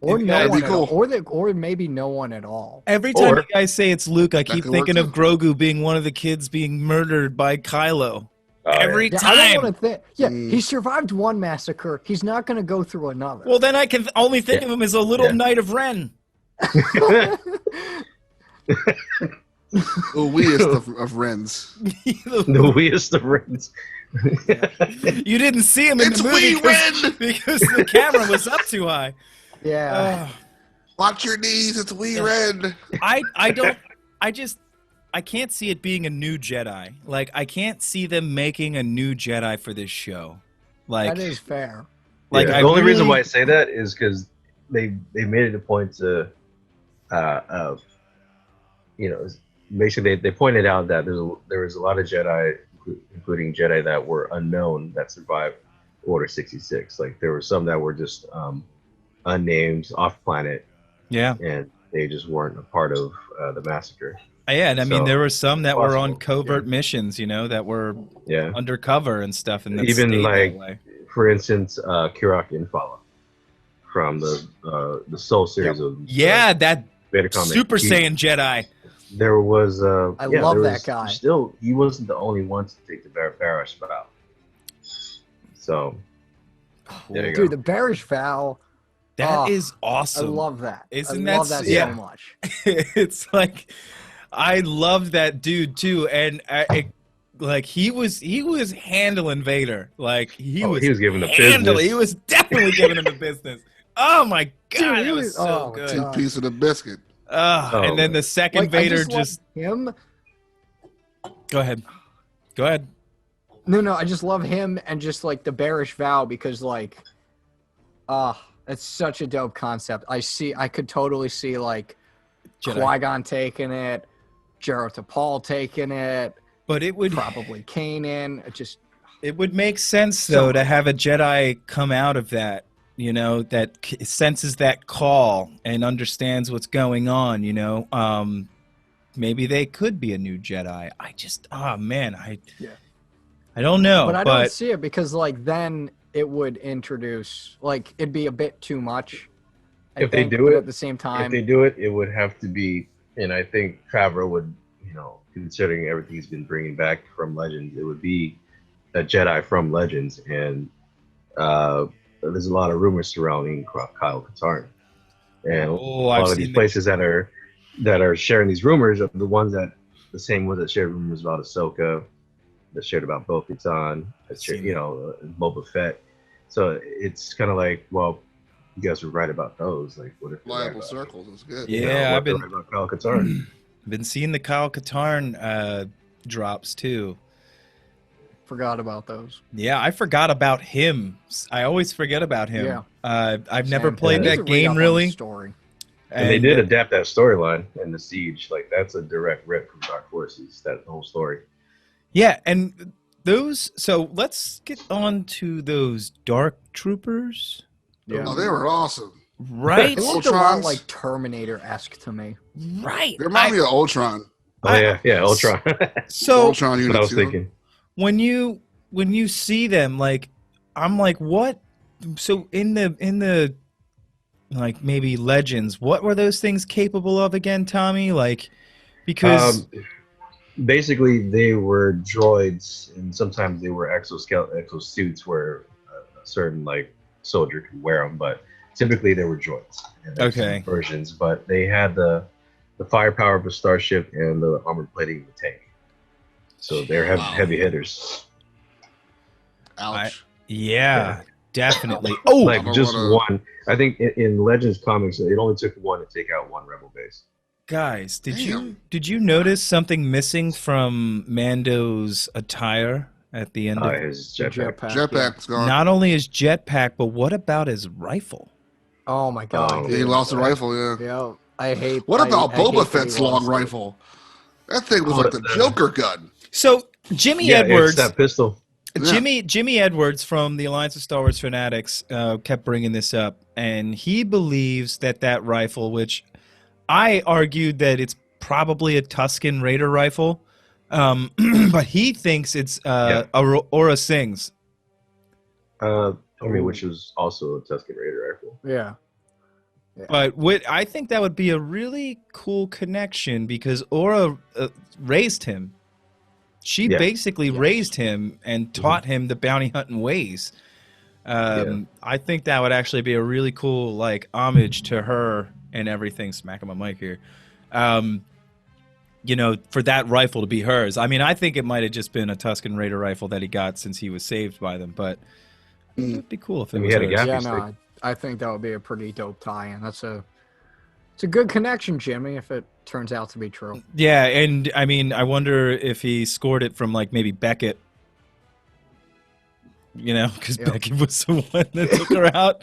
Or Yeah, no that'd one, be at all. cool. or maybe no one at all. Every time Or- you guys say it's Luke, I keep could thinking work of Grogu being one of the kids being murdered by Kylo. Every Yeah, I don't time. want to think. Yeah, Mm. he survived one massacre. He's not going to go through another. Well, then I can only think Yeah. of him as a little Yeah. Knight of Ren. The weest of Wrens. The weirdest of rings. You didn't see him in It's the movie Wee Ren! because the camera was up too high. yeah. Watch your knees. It's Wee Ren. I can't see it being a new Jedi. Like, I can't see them making a new Jedi for this show. Like, that is fair. like Yeah, I the only reason really- why I say that is because they made it a point to, basically they pointed out that there was a lot of Jedi, including Jedi that were unknown that survived Order 66. Like there were some that were just unnamed, off planet, Yeah. and they just weren't a part of the massacre. Yeah, and I mean, So, there were some that were on possible, covert yeah. missions, that were Yeah. undercover and stuff. And that Even, stayed like, that way. For instance, Kirak Infala from the Soul series of Yeah, that Vader comic. Super He- Saiyan Jedi. There was I love that guy. Still, he wasn't the only one to take the Barash vow. So there you Dude, go. the Barish vow. That Oh, is awesome. I love that. Isn't I love that that yeah. so much. It's like I loved that dude too, and he was handling Vader. Like he was giving the handling. business. He was definitely giving him the business. Oh my god, Dude, it he was was- so oh, good. Two piece of the biscuit. And then the second I Vader just love him. Go ahead. Go ahead. No, I just love him and just like the bearish vow because like, it's such a dope concept. I could totally see like Jedi. Qui-Gon taking it, Jarrett Paul taking it, But it would probably Kanan. It would make sense though to have a Jedi come out of that, you know, that senses that call and understands what's going on, you know. Maybe they could be a new Jedi. I don't know. But I don't see it because like then it would introduce like it'd be a bit too much. If they do it at the same time, if they do it, it would have to be, and I think Favreau would, you know, considering everything he's been bringing back from Legends, it would be a Jedi from Legends, and there's a lot of rumors surrounding Kyle Katarn, and a lot of these places that are sharing these rumors are the ones that the same ones that shared rumors about Ahsoka, that shared about Bo-Katan, that shared, you know, Boba Fett. So it's kind of like, well, you guys were right about those. Like, what if Reliable circles is good. Yeah, I've been right about Kyle Katarn. been seeing the Kyle Katarn drops too. forgot about those. Yeah, I forgot about him. I always forget about him. Yeah. I've never Same. played I need to that read game up on really. the story. And they did adapt that storyline in the Siege. Like, that's a direct rip from Dark Forces, that whole story. Yeah, and those. So let's get on to those Dark Troopers. Yeah. Oh, they were awesome. Right. It looked a lot Ultrons? like Terminator-esque to me. Right. They remind me of Ultron. Oh, yeah, Ultron. So Ultron That's Unit what I was 2. thinking. when you see them, like, I'm like, what? So in the like maybe Legends, what were those things capable of again, Tommy? Like, because Basically, they were droids, and sometimes they were exosuits where a certain like soldier could wear them. But typically, they were droids. And there's Okay. some versions, but they had the firepower of a starship and the armored plating of a tank. So they're heavy hitters. Ouch. yeah, definitely. Oh, Like I don't just wanna- one. I think in Legends comics, it only took one to take out one rebel base. guys, did Damn. you notice something missing from Mando's attire at the end of His jetpack. Jetpack's gone. not only his jetpack, but what about his rifle? Oh my god. Yeah, he lost the rifle, yeah. Yeah, I hate. What about I hate Boba that he Fett's long lost it. rifle? That thing was like the Joker gun. So Jimmy Yeah, Edwards, it's that pistol. Jimmy Edwards from the Alliance of Star Wars Fanatics kept bringing this up, and he believes that rifle, which I argued that it's probably a Tusken Raider rifle, but he thinks it's Aura Singh's. Which was also a Tusken Raider rifle. Yeah. But I think that would be a really cool connection because Aura raised him. She basically raised him and taught him the bounty hunting ways. I think that would actually be a really cool like homage to her and everything. Smacking my mic here. You know, for that rifle to be hers. I mean, I think it might have just been a Tusken Raider rifle that he got since he was saved by them, but it would be cool if it And was he had a hers. gap. Yeah, Happy no, I think that would be a pretty dope tie-in. It's a good connection, Jimmy, if it turns out to be true. Yeah, and I mean, I wonder if he scored it from like maybe Beckett. You know, because Beckett was the one that took her out.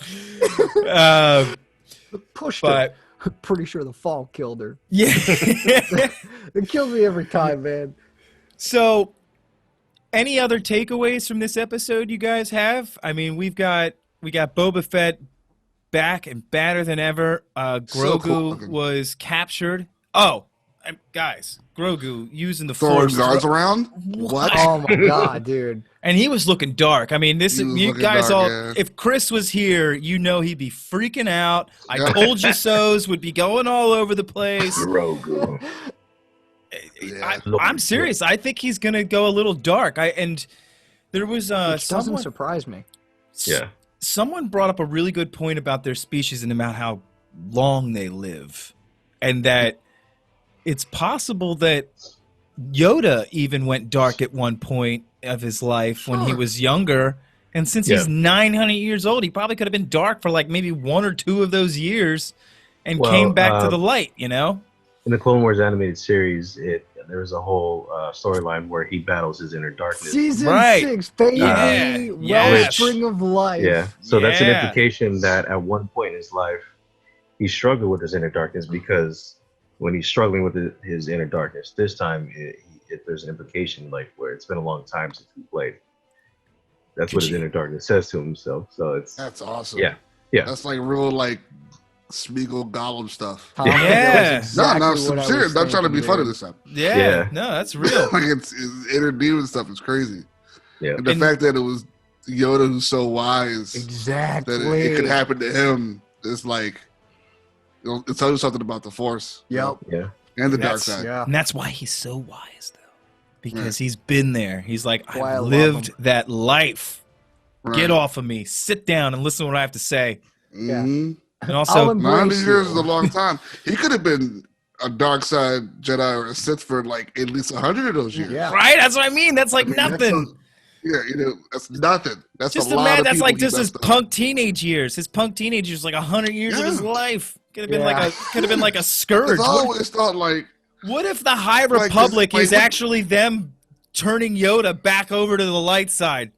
Pushed But- her. Pretty sure the fall killed her. Yeah. It kills me every time, man. So, any other takeaways from this episode you guys have? I mean, we got Boba Fett back and badder than ever. So Grogu cool. was captured. Oh, guys, Grogu using the Throwing Force. guards around? What? Oh my god, dude. And he was looking dark. I mean, He was you looking guys dark, all. yeah. If Chris was here, you know he'd be freaking out. I Yeah. told you so's would be going all over the place. Grogu. Yeah. I'm serious. I think he's gonna go a little dark. And there was Which doesn't someone. surprise me. Yeah. Someone brought up a really good point about their species and about how long they live, and that it's possible that Yoda even went dark at one point of his life when he Sure. was younger. And since he's 900 years old, he probably could have been dark for like maybe 1 or 2 of those years. and Well, came back to the light. You know. In the Clone Wars animated series, there was a whole storyline where he battles his inner darkness. Season Right. 6, baby. Yeah. Wellspring of life. Yeah. So that's an Yeah. implication that at one point in his life, he struggled with his inner darkness, because when he's struggling with his inner darkness, this time there's an implication like where it's been a long time since he played. That's what his inner darkness says to himself. So That's awesome. yeah. That's like real like Smeagol Gollum stuff. Tom, Yeah. that was No, exactly I'm what I serious. was I'm trying to be thinking, funny dude. this time. Yeah. No, that's real. Like it's inner demon stuff is crazy. Yeah. And the fact that it was Yoda who's so wise Exactly. that it could happen to him is like, it tells you something about the Force. Yep. Yeah. And the dark That's- side. Yeah. And that's why he's so wise, though, because he's been there. He's like, Why I I've love lived him. that life. Right. Get off of me. Sit down and listen to what I have to say. Mhm. And I'll also, embrace 90 years you. is a long time. He could have been a dark side Jedi or a Sith for like at least 100 of those years. Yeah. right? That's what I mean. That's like I mean, nothing. that's nothing. That's Just a lot imagine. of That's people like he just his messed up. punk teenage years. His punk teenage years, like 100 years of his Yeah. life. Could have been Yeah. could have been like a scourge. I always thought like, What if the High Like, Republic like, is what- actually them turning Yoda back over to the light side?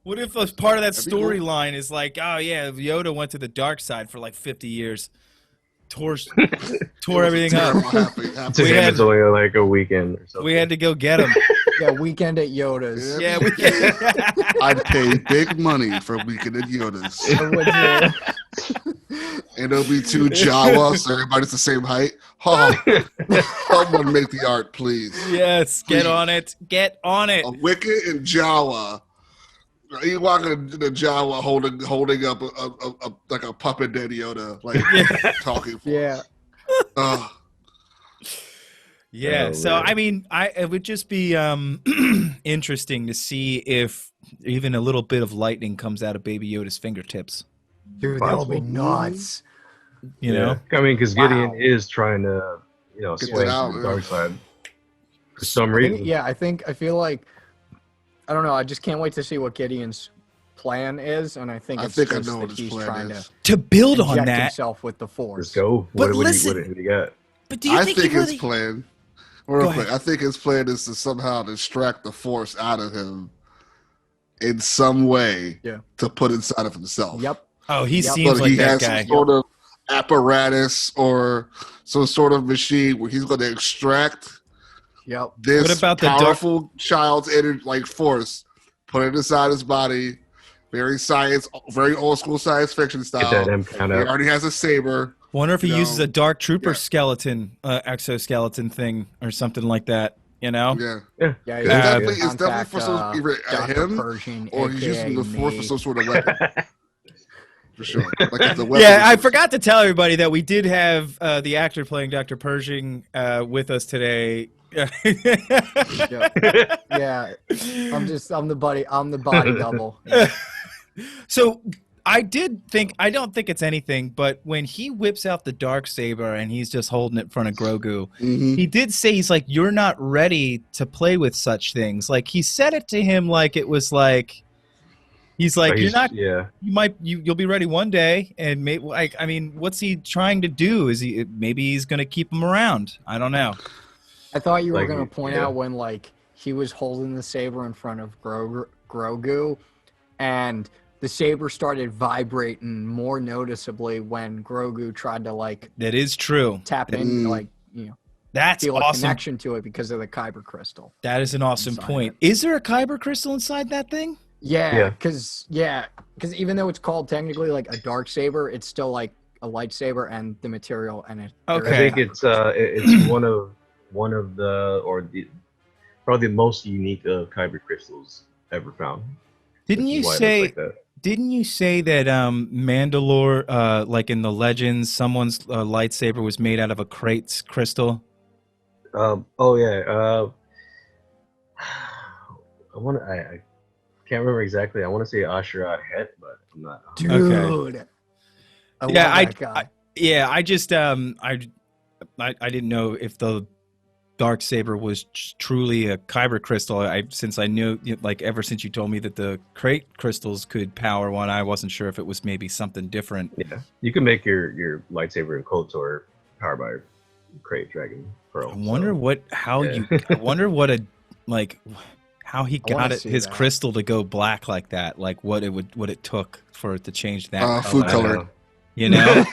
What if a part of that That'd be cool. storyline is like, oh yeah, Yoda went to the dark side for like 50 years, tore everything up. To We him, had- it's only like a weekend or something. We had to go get him. Yeah, weekend at Yoda's. Yeah. Yeah, we. I'd pay big money for Weekend at Yoda's. I would, And there'll be two Jawas, so everybody's the same height. Oh, someone make the art, please. Yes, get Please. on it. Get on it. A Wicket and Jawa. You walking the Jawa holding up a like a puppet Daddy Yoda, like talking. For yeah. us. Yeah, Oh, so man. I mean, it would just be interesting to see if even a little bit of lightning comes out of Baby Yoda's fingertips. Dude, that would be Possible. nuts. You know, I mean, because Gideon Wow. is trying to, Get sway it out, to the yeah. dark side for some I think- reason. yeah, I feel like, I don't know, I just can't wait to see what Gideon's plan is, and I think I it's think I just know that what his he's plan trying is. to build to on inject that. himself with the Let's Force. go. But What do listen- you got? But do you I think, think he his really? plan. Go Real ahead. quick, I think his plan is to somehow distract the Force out of him in some way Yeah. to put inside of himself. Yep. Oh, he Yep. seems But like he that has guy. some sort of apparatus or some sort of machine where he's going to extract Yep. this What about the dark- powerful child's energy, like Force, put it inside his body. Very old school science fiction Get style. that M count He out. already has a saber. Wonder if he No. uses a Dark Trooper Yeah. skeleton, exoskeleton thing, or something like that. You know? Yeah, Yeah, It's he's definitely- gonna it's definitely contact, for some- either at Dr. him Pershing, or he's using the Force for me. some sort of weapon. For sure. Like it's a weapon. Yeah, I forgot to tell everybody that we did have the actor playing Dr. Pershing with us today. Yeah, I'm the body double. So I don't think it's anything, but when he whips out the dark saber and he's just holding it in front of Grogu, Mhm. he did say, he's like, you're not ready to play with such things. Like, he said it to him like it was like, he's like, you're not, Yeah. you'll be ready one day. And maybe, like, I mean, what's he trying to do? Maybe he's going to keep him around. I don't know. I thought you were Like, going to point yeah. out when like he was holding the saber in front of Grogu, and the saber started vibrating more noticeably when Grogu tried to like That is true. tap in, Mm. like That's feel a awesome. connection to it because of the Kyber crystal. That is an awesome Inside point. Is there a Kyber crystal inside that thing? Yeah, Yeah. because even though it's called technically like a dark saber, it's still like a lightsaber and the material in it. there Okay. I is think Kyber it's one of the probably the most unique kyber crystals ever found. Didn't Which is you why it looks say? like that. Didn't you say that Mandalore, like in the Legends, someone's lightsaber was made out of a Krait's crystal? Oh yeah. I can't remember exactly. I want to say Asherah Het, but I'm not. Dude, I Yeah, love that guy. Yeah, I just I didn't know if the Darksaber was truly a kyber crystal. Since I knew, like, ever since you told me that the crate crystals could power one, I wasn't sure if it was maybe something different. Yeah, you can make your lightsaber and KOTOR powered by crate dragon pearl. I wonder how he got his crystal to go black like that. Like what it took for it to change that food coloring. You know?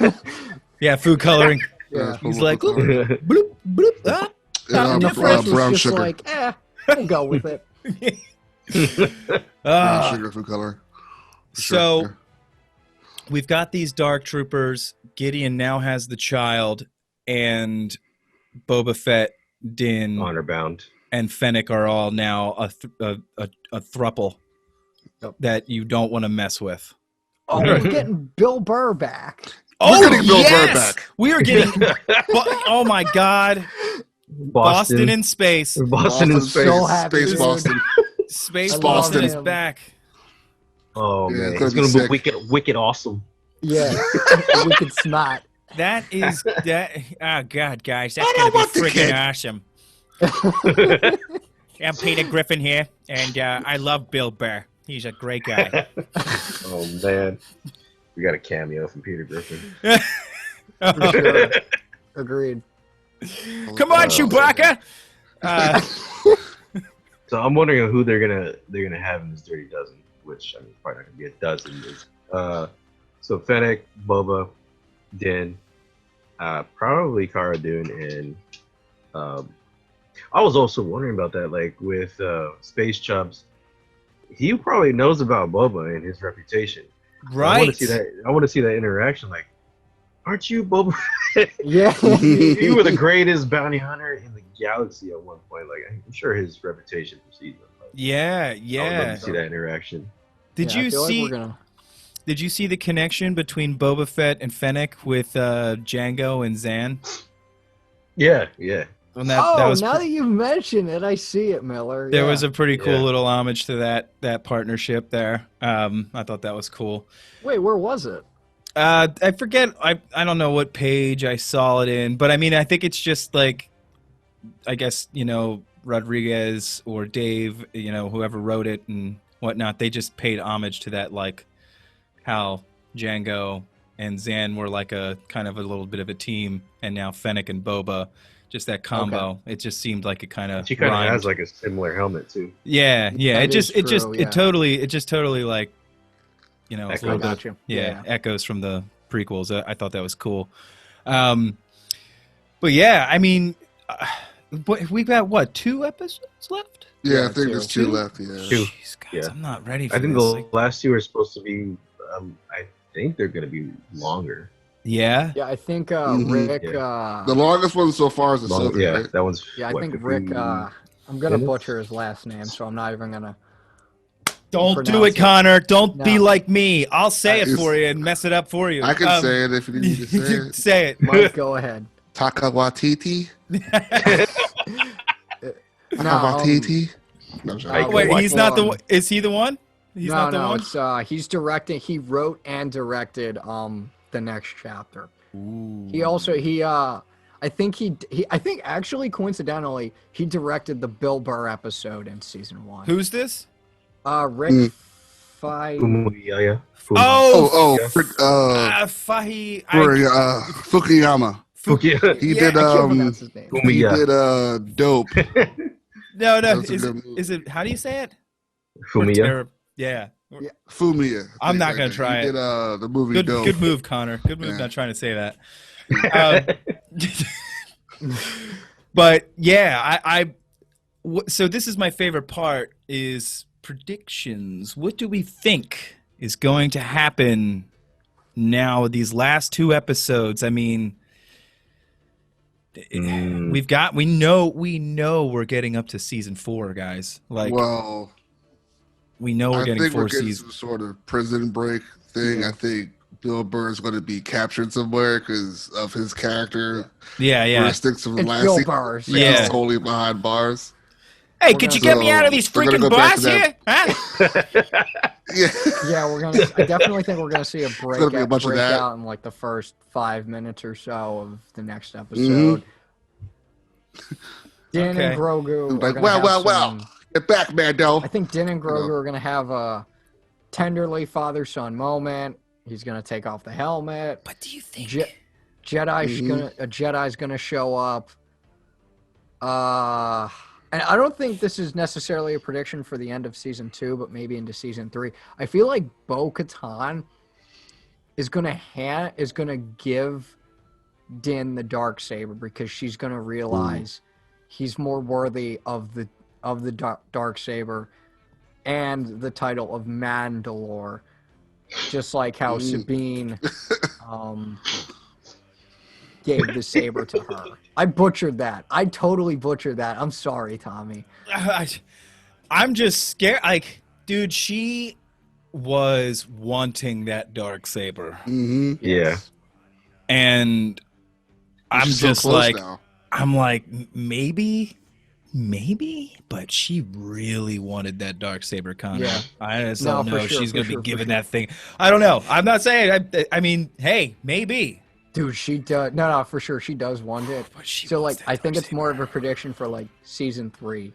Yeah, food coloring. Yeah. He's like, bloop, bloop, bloop, ah. Yeah, Difference was brown just sugar. like, we'll go with it. Brown sugar food color. For So sure. we've got these dark troopers. Gideon now has the child, and Boba Fett, Din, Honor bound. and Fennec are all now a thruple that you don't want to mess with. Oh, we're getting Bill Burr back. We're getting Bill Burr back. We are getting. Oh my God! Boston in space. Boston in space. So happy, Space dude. Boston. Space I Boston love is him. back. Oh Yeah, man, it's gonna it's be gonna sick. be wicked awesome. Yeah, wicked smart. That is that. Oh God, guys, that's I gonna don't be want the freaking kid. awesome. I'm Peter Griffin here, and I love Bill Burr. He's a great guy. Oh man, we got a cameo from Peter Griffin. For sure. Agreed. Come on, Chewbacca. So I'm wondering who they're gonna have in this Dirty Dozen, which I mean probably not gonna be a dozen. So Fennec, Boba, Din, probably Cara Dune, and I was also wondering about that, like with Space Chubs. He probably knows about Boba and his reputation. Right. I want to see that. I want to see that interaction. Like, aren't you Boba? Yeah. You were the greatest bounty hunter in the galaxy at one point. Like, I'm sure his reputation precedes him. Like, Yeah, I would love yeah. to see that interaction. Did Yeah, I you feel like see? we're gonna... Did you see the connection between Boba Fett and Fennec with Django and Zan? Yeah, yeah. And that was now that you've mentioned it, I see it, Miller. there Yeah. was a pretty cool Yeah. little homage to that partnership there. I thought that was cool. Wait, where was it? I forget. I don't know what page I saw it in, but I mean, I think it's just like, I guess, Rodriguez or Dave, whoever wrote it and whatnot. They just paid homage to that, like how Django and Zan were like a kind of a little bit of a team, and now Fennec and Boba, just that combo. It just seemed like it kind of. She kind of has like a similar helmet too. Yeah. That is true, yeah. It totally like, it's a little bit. Gotcha. Yeah, echoes from the prequels. I thought that was cool. But yeah, I mean, we've got what, 2 episodes left? Yeah, I think there's 2 Two? left. Yeah. Two. Jeez, guys, Yeah. I'm not ready for I think this. the last 2 are supposed to be. I think they're gonna be longer. Yeah. Yeah, I think Mhm. Rick. The longest one so far is the Silver. Yeah, Right? that one's. Yeah, I what, think 50 Rick. I'm gonna minutes? butcher his last name, so I'm not even gonna. Don't do pronounce it, Connor. Don't be No. like me. I'll say it It's- for you and mess it up for you. I can say it if you need me to say it. Say it. Mike, go ahead. Takawatiti. No, Takawatiti. No, I'm sorry. Wait, he's not the Um, one. Is he the one? He's no, not the no, one. it's he's directing. He wrote and directed the next chapter. He also I think actually coincidentally he directed the Bill Burr episode in season 1. Who's this? Rick Mm. Fumuyaya. Oh, Fahi. Fukuyama. Fukuya. He Yeah, did I can't pronounce his name. he Fumiya. did Dope. No. That's a Is good movie. it? How do you say it? Fumiya. Yeah. Fumiya. I I'm think not that's gonna it. try He it. did the movie Good. Dope. Good move, Connor. Good move. Yeah. Not trying to say that. But yeah, so this is my favorite part: is predictions. What do we think is going to happen now? These last 2 episodes. I mean. We know we're getting up to season 4, guys. Like, Well, we know we're I getting think 4 we're getting seasons. some sort of prison break thing. I think Bill Burr's going to be captured somewhere because of his character. Yeah. Characteristics from It's last Bill season. Burr. Yeah. He's totally behind bars. Hey, We're could you gonna- get me out of these we're gonna freaking go back to bars here? that. Huh? Yeah. Yeah, I definitely think we're gonna see a gonna be a bunch of that. breakout in like the first 5 minutes or so of the next episode. Din Okay. and Grogu. are Like, gonna well, have some- get back, Mando. I think Din and Grogu know. are gonna have a tenderly father-son moment. He's gonna take off the helmet. What do you think? Jedi's gonna show up. And I don't think this is necessarily a prediction for the end of season 2, but maybe into season 3. I feel like Bo-Katan is gonna give Din the dark saber because she's gonna realize he's more worthy of the dark saber and the title of Mandalore, just like how Sabine gave the saber to her. I butchered that. I totally butchered that. I'm sorry, Tommy. I'm just scared. Like, dude, she was wanting that dark saber, Mm-hmm. Yeah. and I'm She's so just close like, now. I'm like, maybe, but she really wanted that dark saber, Connor. Yeah. I just No, don't for know. sure, She's for gonna sure, be for given sure. that thing. I don't know. I'm not saying. I mean, hey, maybe. Dude, she does. No, for sure, she does want it. But she So, wants like, that I think dark it's more of saber. a prediction for like season 3,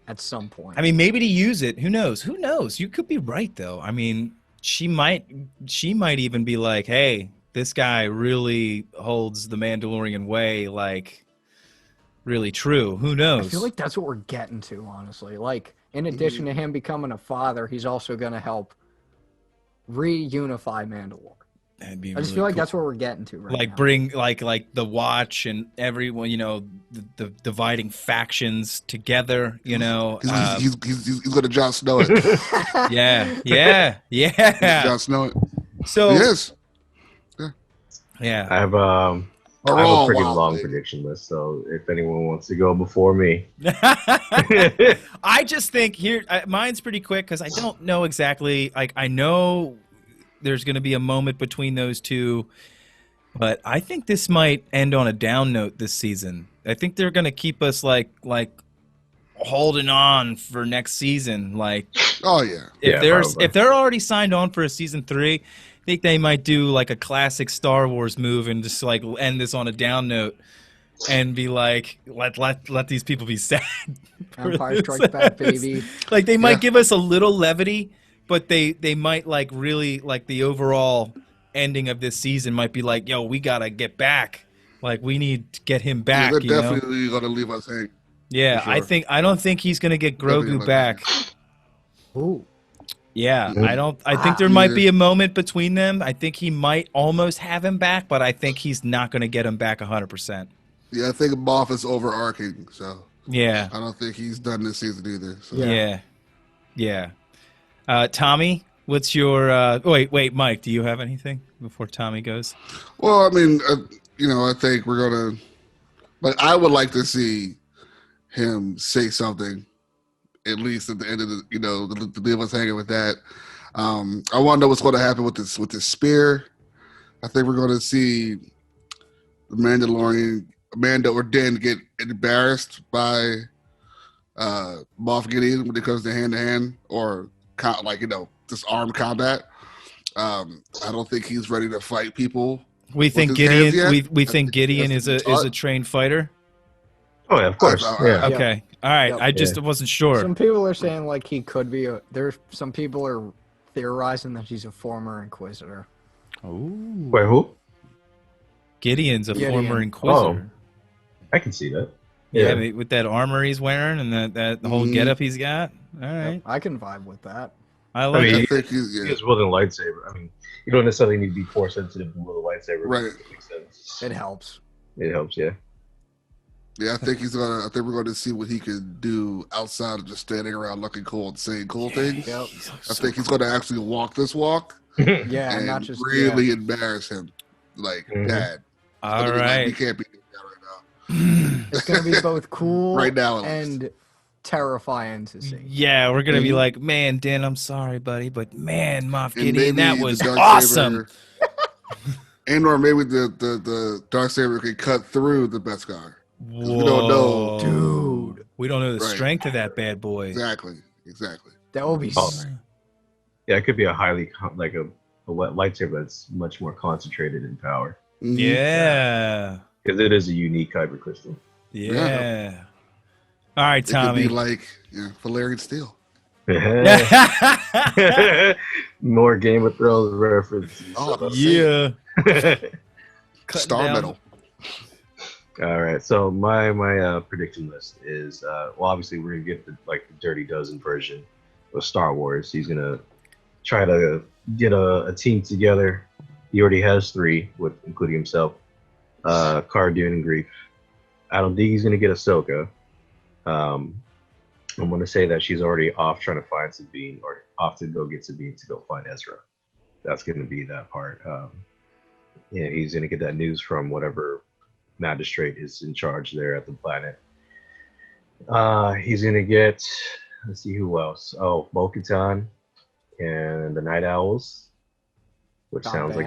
at some point. I mean, maybe to use it. Who knows? Who knows? You could be right, though. I mean, she might even be like, hey, this guy really holds the Mandalorian way, like, really true. Who knows? I feel like that's what we're getting to, honestly. Like, in addition to him becoming a father, he's also gonna help reunify Mandalore. That'd be I just really feel like cool. that's what we're getting to right Like now. bring like the Watch and everyone, the dividing factions together. He's gonna Jon Snow it. Yeah. Jon Snow it. So Yes. yeah. I have a pretty long prediction list, so if anyone wants to go before me. I just think mine's pretty quick because I don't know exactly. Like, I know there's going to be a moment between those two, but I think this might end on a down note this season. I think they're going to keep us like holding on for next season. Like, Oh yeah. if they're already signed on for a season 3, I think they might do like a classic Star Wars move and just like end this on a down note and be like, let these people be sad. Empire Strikes Back, baby. Like, they might Yeah. give us a little levity, but they might like really like the overall ending of this season might be like, yo, we gotta get back. Like, we need to get him back. Yeah, they're you know? definitely gonna leave us hanging. Yeah, for sure. I don't think he's gonna get Definitely Grogu like back. Ooh. Yeah, Mhm. I think there might be a moment between them. I think he might almost have him back, but I think he's not going to get him back 100%. Yeah, I think Moff is overarching, so Yeah. I don't think he's done this season either. So. Yeah. Tommy, what's your wait, Mike, do you have anything before Tommy goes? Well, I mean, I think we're gonna. Like, I would like to see him say something, at least at the end of the, to leave us hanging with that. I want to know what's going to happen with this spear. I think we're going to see the Mandalorian, Mando or Din get embarrassed by Moff Gideon when it comes to hand or just armed combat. I don't think he's ready to fight people. We think with his hands Gideon yet. we I think think he Gideon has is to be taught. a trained fighter. Oh yeah, of course. Yep. Yeah. Okay. All right. Yep. I just wasn't sure. Some people are saying like he could be. Some people are theorizing that he's a former Inquisitor. Ooh. Wait, who? Gideon's a Gideon. former Inquisitor. I can see that. Yeah, with that armor he's wearing and that the whole Mhm. getup he's got. All right. I can vibe with that. I like mean, it. I think he's He is wielding a lightsaber. I mean, you don't necessarily need to be force sensitive to wield a lightsaber. Right. It makes sense. It helps. It helps, yeah. Yeah, I think I think we're going to see what he can do outside of just standing around looking cool and saying cool things. Yep. I think he's going to actually walk this walk Yeah, and not just really embarrass him, like Mhm. Dad. All Like, we right. can't be doing that right now. It's gonna be both cool Right now, at least. and terrifying to see. Yeah, we're gonna be Mhm. like, man, Dan, I'm sorry, buddy, but man, Moff And Gideon, that maybe was the awesome. Or maybe the Darksaber can cut through the Beskar. Whoa. we don't know. Dude, We don't know the Right. strength of that bad boy. Exactly. that would be. Oh. s- Yeah, it could be a a lightsaber that's much more concentrated in power. Mhm. Yeah. Because it is a unique kyber crystal. Yeah. All right, It could Tommy. be like Valerian Steel. More Game of Thrones references. Oh, Yeah. Star Medal. All right, so my prediction list is obviously we're gonna get the Dirty Dozen version of Star Wars. He's gonna try to get a team together. He already has 3, including himself, Cara Dune and Grief. I don't think he's gonna get Ahsoka. I'm gonna say that she's already off trying to find Sabine, or off to go get Sabine to go find Ezra. That's gonna be that part. He's gonna get that news from whatever magistrate is in charge there at the planet. He's gonna get, let's see who else. Oh, Bo-Katan and the Night Owls, which sounds like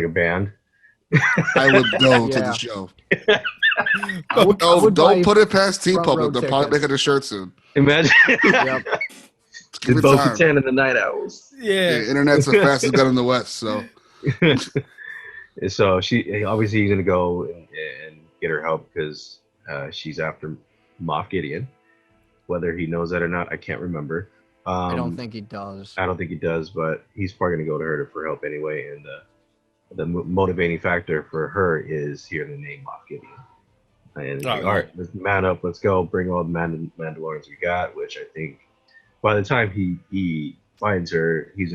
a band. I would go to the show. Don't put it past T-Public. They'll probably make it a shirt soon. Imagine. Yep. Give it Bo-Katan time. and the Night Owls. Yeah. Internet's the fastest gun in the West, so. So he's gonna go and get her help because she's after Moff Gideon. Whether he knows that or not, I can't remember. I don't think he does. I don't think he does, but he's probably gonna go to her for help anyway. And the motivating factor for her is hearing the name Moff Gideon. And all right, let's man up. Let's go. Bring all the Mandalorians we got. Which I think by the time he finds her, she's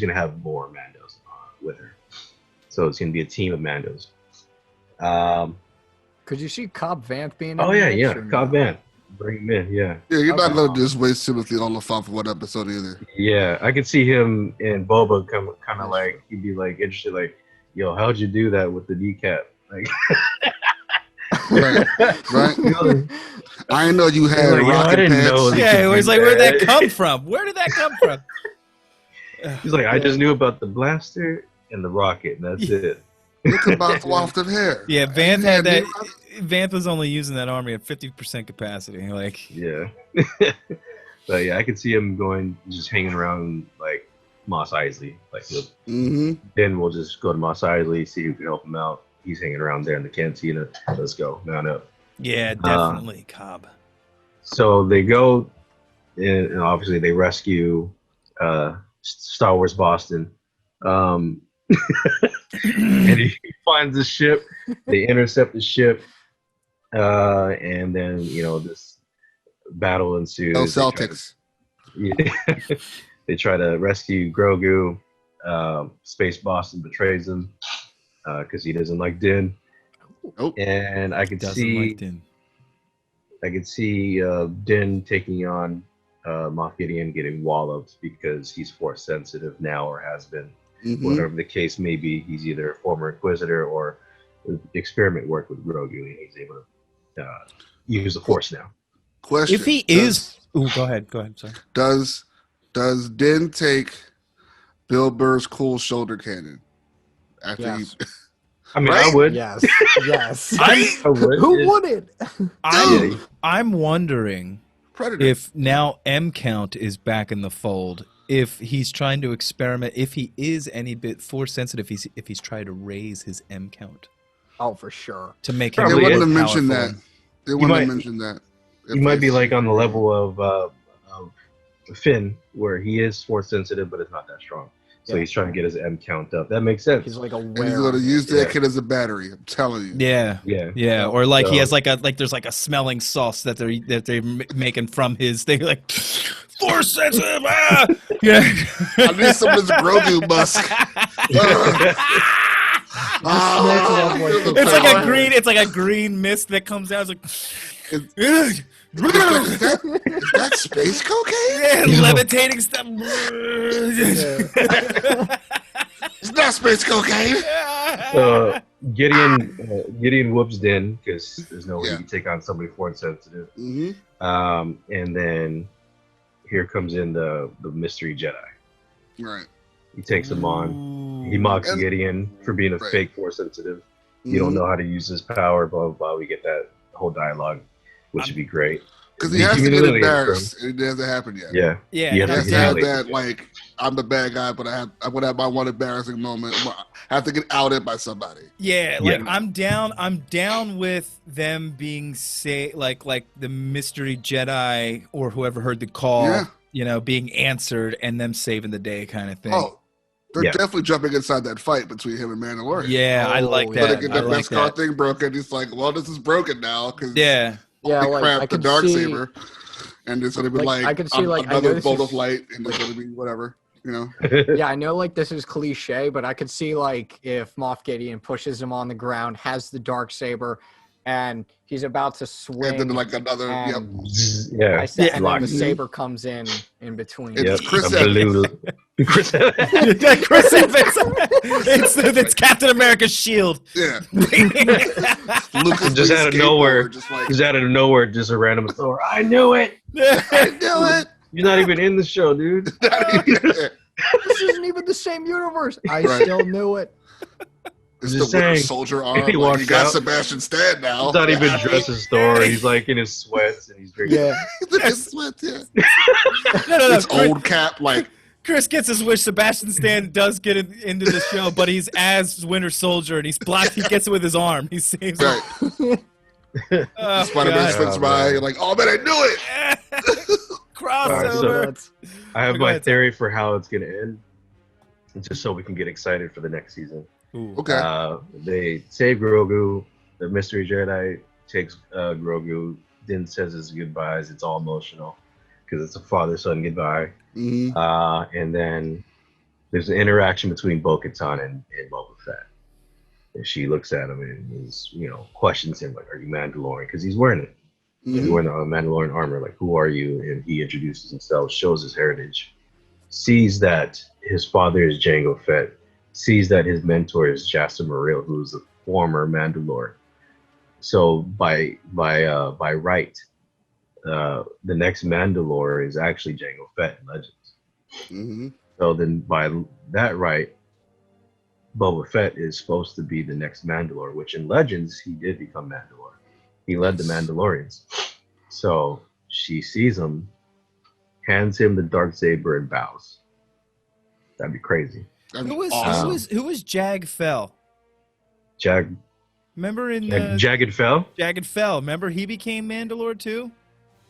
gonna have more Mandos with her. So it's gonna be a team of Mandos. Could you see Cobb Vanth being? Oh yeah, Cobb Vanth. Bring him in, yeah. Yeah, you're not gonna just waste Timothy Oliphant for one episode either. Yeah, I could see him and Boba come kind of like he'd be like interested, like, yo, how'd you do that with the kneecap? Like, right. I didn't know you had like, rocket pants. Yeah, it was like, where'd that come from? Where did that come from? He's like, I just knew about the blaster and the rocket, and that's it. Look about the wafted hair. Yeah, Vanth had that. Vanth was only using that army at 50% capacity. Like, yeah. But yeah, I could see him just hanging around like Mos Eisley. Like, then we'll just go to Mos Eisley, see who can help him out. He's hanging around there in the cantina. Let's go, mount up. Yeah, definitely Cobb. So they go, and obviously they rescue Star Wars Boston. And he finds the ship. They intercept the ship, and then this battle ensues. No Celtics. They try to rescue Grogu. Space Boston betrays him because he doesn't like Din. Nope. And I could see Din taking on Moff Gideon, getting walloped because he's Force sensitive now, or has been. Whatever the case may be, he's either a former Inquisitor or experiment work with Grogu, and he's able to use the Force now. Question: If he is, go ahead. Sorry. Does Din take Bill Burr's cool shoulder cannon? After Yes. I mean, Right? I would. Yes. Yes. I would. Who wouldn't? I'm wondering Predator. if now M Count is back in the fold. If he's trying to experiment, if he is any bit Force sensitive, if he's trying to raise his M count Oh, for sure. to make They him Probably more wouldn't have mentioned powerful. that. They wouldn't have mentioned that. He might be like on the level of Finn, where he is Force sensitive, but it's not that strong. So Yeah. he's trying to get his M count up. That makes sense. He's like And aware. he's going to of it. use that kid as a battery. I'm telling you. Yeah, Yeah. or like he So- has there's like a smelling sauce that they're making from his thing, like Force sensitive. Ah! Yeah, I need some of this Grogu musk. it's like a green mist that comes out. It's like, Is that space cocaine? yeah, levitating stuff. It's not space cocaine. Gideon whoops Din because there's no way you can take on somebody Force sensitive. And then here comes in the mystery Jedi. Right. He takes him on. He mocks And- Gideon for being a Right. fake Force sensitive. You don't know how to use his power, blah, blah, blah. We get that whole dialogue, which would be great. Because he Be has to get humiliated, embarrassed. It hasn't happened yet. Yeah. Yeah, He He has has to to have humiliate. that, like, I'm the bad guy, but I'm gonna have my one embarrassing moment. I have to get outed by somebody. Yeah, like Yeah. I'm down with them being like the mystery Jedi or whoever heard the call, Yeah. you know, being answered and them saving the day kind of thing. Oh, they're Yeah. definitely jumping inside that fight between him and Mandalorian. Yeah, I like Oh, So they that. get I the like Beskar that. thing broken. He's like, well, this is broken now because Yeah. Yeah, holy like crap, I the can dark see. saber, and it's gonna be Like, like, I can see, like, I know another this bolt is- of light, and there's gonna be whatever, you know. Yeah, I know like this is cliche, but I could see like if Moff Gideon pushes him on the ground, has the dark saber, and he's about to swing. And then like another, yep. and Yeah. I said, Yeah. and then the Lock. saber comes in between. It's Yep. Chris a blue. Chris. Chris Evans. It's Captain America's shield. Yeah, Just Lucas out of skateboard, nowhere. just like Just out of nowhere, just a random Thor. I knew it. I knew it. You're not even in the show, dude. This isn't even the same universe. I Right. still knew it. It's Just the Winter saying, Soldier if arm. he Like, walks you got out- Sebastian Stan now. He's not even dressed as Thor. He's like in his sweats and he's drinking. Yeah. It's sweat, yeah. No. It's old cap, like Chris gets his wish. Sebastian Stan does get into the show, but he's as Winter Soldier, and he's blocked. He gets it with his arm. He saves him. right. Oh, Spider-Man God. swings Oh, by. man. You're like, oh man, I knew it. Crossover. I have Go my ahead, Tom. theory for how it's gonna end, just so we can get excited for the next season. Ooh. Okay. They save Grogu. The mystery Jedi takes Grogu. Then says his goodbyes. It's all emotional because it's a father-son goodbye. Mhm. And then there's an interaction between Bo-Katan and Boba Fett. And she looks at him and questions him like, "Are you Mandalorian?" Because he's wearing it. He's Mhm. wearing the Mandalorian armor. Like, who are you? And he introduces himself, shows his heritage, sees that his father is Jango Fett, sees that his mentor is Jasta Maril, who's a former Mandalorian. So by right, the next Mandalore is actually Jango Fett in Legends. Mhm. So then by that right, Boba Fett is supposed to be the next Mandalore, which in Legends, he did become Mandalore. He led the Mandalorians. So she sees him, hands him the Darksaber and bows. That'd be crazy. That'd be Who was awesome. who was Jag Fell? Remember in Jagged Fell? Jagged Fell? Remember he became Mandalore too?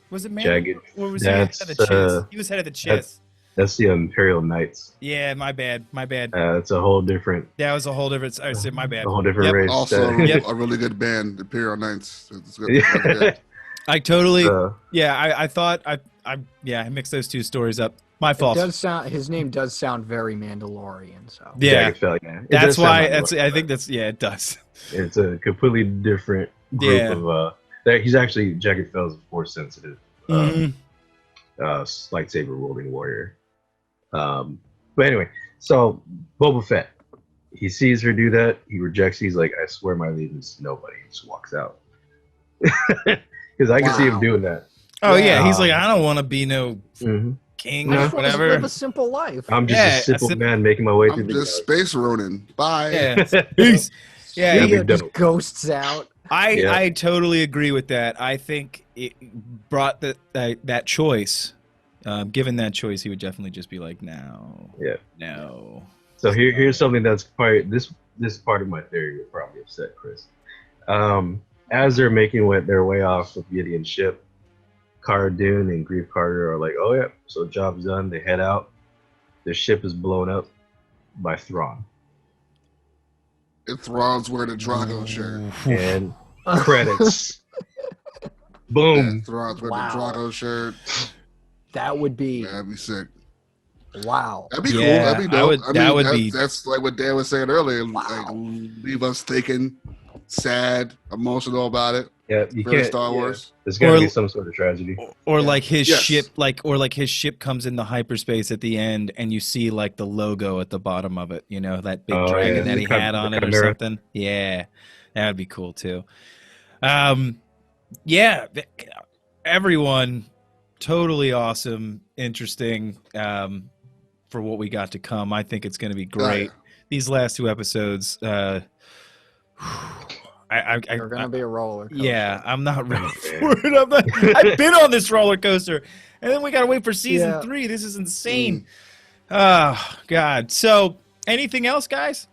Was it Mandalore? Jagged. Or was he head of the Chiss? He was head of the Chiss. That's the Imperial Knights. Yeah, my bad. It's a whole different, That was a whole different. I said my bad. a whole different Yep. race. Also, Yep. a really good band, Imperial Knights. It's good. It's really good. I totally. Uh, I thought I mixed those two stories up. My It fault. does sound. His name does sound very Mandalorian. So Yeah, Jagged Fell, yeah. It that's does sound why. like That's. one, I but think that's. Yeah, it does. it's a completely different group Yeah. of. He's actually Jagged Fell's a force sensitive. Mhm. Lightsaber wielding warrior. But anyway, so Boba Fett, he sees her do that. He rejects. He's like, "I swear my allegiance to nobody." He just walks out. Because I can see him Wow. doing that. Oh yeah, he's Um, like, I don't want to be no Mhm. king I or just want to live whatever. a simple life. I'm just Yeah, a simple a sim- man making my way through I'm the just Space Ronin. Bye. Yeah, peace. Yeah, That'd be Yeah, just dope. ghosts out. Yeah. I totally agree with that. I think it brought that choice. Given that choice, he would definitely just be like, no, Yeah. no. So here's something that's probably this part of my theory will probably upset Chris. As they're making their way off of Gideon's ship, Cara Dune and Grief Carter are like, "Oh yeah, so job's done." They head out. Their ship is blown up by Thrawn, And Thrawn's wearing a Drago shirt. and credits. Yeah, Boom. Thrawn's wearing Wow. a Drago shirt. That would be That'd be sick. wow. That'd be cool. Yeah, That'd be I dope. would- that would that's, be- That's like what Dan was saying earlier. Wow. Like, leave us thinking, sad, emotional about it. Yeah, you Very can't. Star yeah. Wars. There's got to Or- be some sort of tragedy. Or Yeah. like his Yes. ship, like his ship comes into hyperspace at the end, and you see like the logo at the bottom of it. You know, that big Oh, dragon yeah. that he The had on it or Chimera. something. Yeah, that would be cool too. Everyone, totally awesome, interesting. For what we got to come, I think it's going to be great. Oh, These last two episodes, I You're gonna be a roller coaster. Yeah, I'm not ready for it. I've been on this roller coaster, and then we gotta wait for season 3. This is insane. Oh God. So, anything else, guys?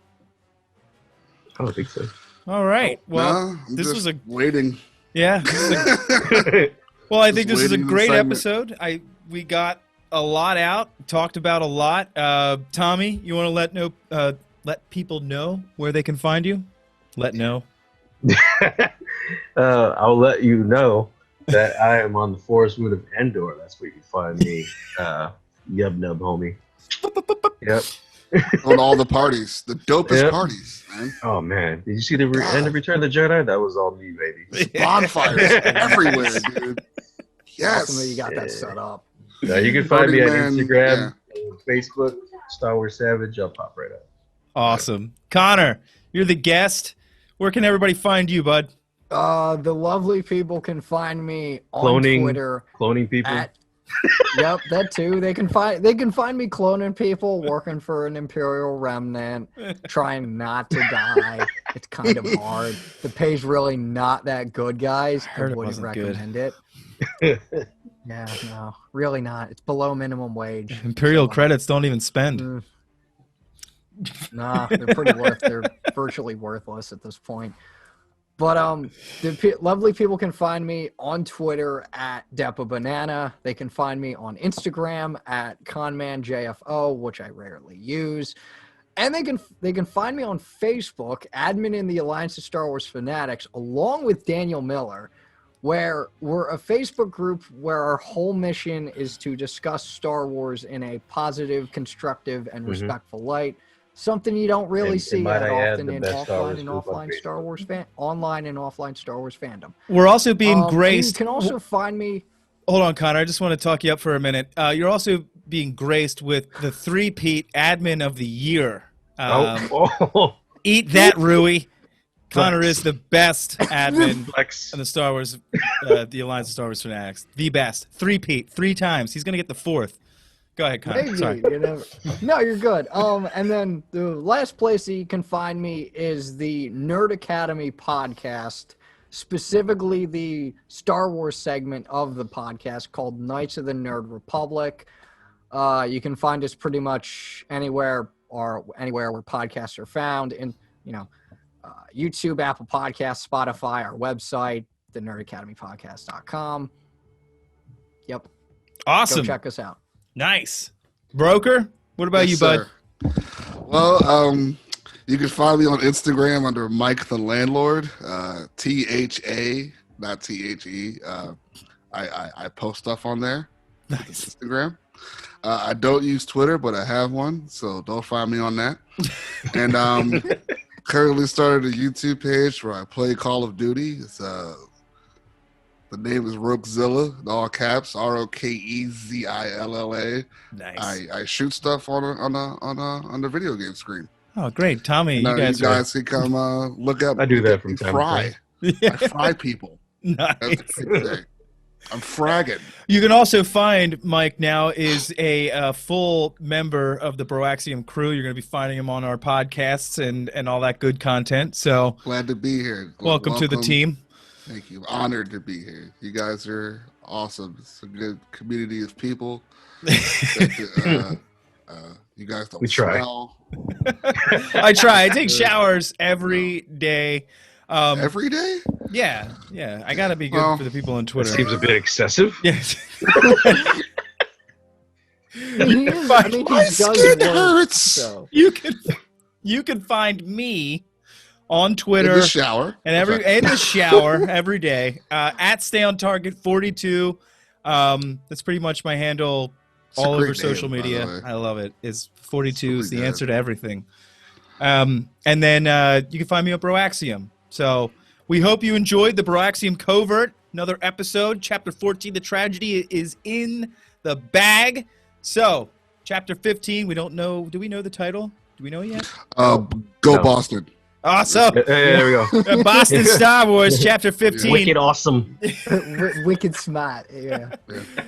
I don't think so. All right. Well, No, I'm this just was waiting. yeah. Well, I think this is a waiting great excitement. episode. We got a lot out, talked about a lot. Tommy, you want to let people know where they can find you? I'll let you know that I am on the forest moon of Endor. That's where you can find me. Yub nub, homie. Yep. On all the parties, the dopest Yep. parties, man. Oh man, did you see the end of Return of the Jedi? That was all me, baby. Bonfires everywhere, dude. Yes. Awesome that you got that set up. You can find me on Burning Man, Instagram, Facebook, Star Wars Savage. I'll pop right up. Awesome. Connor, you're the guest. Where can everybody find you, bud? The lovely people can find me on Twitter. Cloning people. Yep, that too. They can find me cloning people, working for an Imperial remnant, trying not to die. It's kind of hard. The pay's really not that good, guys. I Heard it wouldn't wasn't good. recommend it. Yeah, no, really not. It's below minimum wage. Imperial credits don't even spend. Nah, they're virtually worthless at this point. But lovely people can find me on Twitter at DepaBanana. They can find me on Instagram at ConmanJFO, which I rarely use. And they can find me on Facebook, admin in the Alliance of Star Wars Fanatics, along with Daniel Miller, where we're a Facebook group where our whole mission is to discuss Star Wars in a positive, constructive, and respectful light. Something you don't really see that often in online and offline Star Wars fandom. We're also being graced. You can also find me. Hold on, Connor. I just want to talk you up for a minute. You're also being graced with the 3-peat Admin of the Year. Eat that, Rui. Connor is the best admin in the Star Wars, the Alliance of Star Wars Fanatics. The best. 3-peat. 3 times. He's going to get the 4th. Go ahead, Connor. Maybe, sorry. No, you're good. And then the last place that you can find me is the Nerd Academy podcast, specifically the Star Wars segment of the podcast called Knights of the Nerd Republic. You can find us pretty much anywhere where podcasts are found, in YouTube, Apple Podcasts, Spotify, our website, thenerdacademypodcast.com. Yep. Awesome. Go check us out. Nice. Broker, what about you, bud? Well, you can find me on Instagram under Mike the Landlord, THA, not THE. I post stuff on there. Nice. Instagram. I don't use Twitter, but I have one, so don't find me on that. And currently started a YouTube page where I play Call of Duty. It's the name is Rokezilla, in all caps, ROKEZILLA. Nice. I shoot stuff on the video game screen. Oh, great, Tommy. You guys can come look up. I do that from time to time. Yeah. I fry people. Nice. That's the thing. I'm fragging. You can also find Mike now is a full member of the Broaxium crew. You're going to be finding him on our podcasts and all that good content. So Glad to be here. welcome to the team. Thank you. Honored to be here. You guys are awesome. It's a good community of people. You guys don't We try. smell. I try. I take showers every day. Every day? Yeah. I got to be good for the people on That Twitter. seems a bit excessive. Yes. My skin hurts. So. You can find me on Twitter In the shower. and in the shower every day at Stay on Target 42. That's pretty much my handle It's a all great over social name, by the media. way. I love it. It's 42 is the Really answer good. to everything. And then you can find me at Broaxium. So we hope you enjoyed the Broaxium Covert. Another episode, Chapter 14. The tragedy is in the bag. So, Chapter 15, we don't know. Do we know the title? Do we know it yet? Go No. Boston. Awesome. There we go. Boston Star Wars, Chapter 15. Wicked awesome. Wicked smart. Yeah.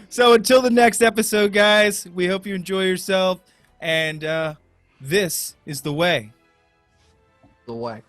So until the next episode, guys, we hope you enjoy yourself. And this is the way. The way.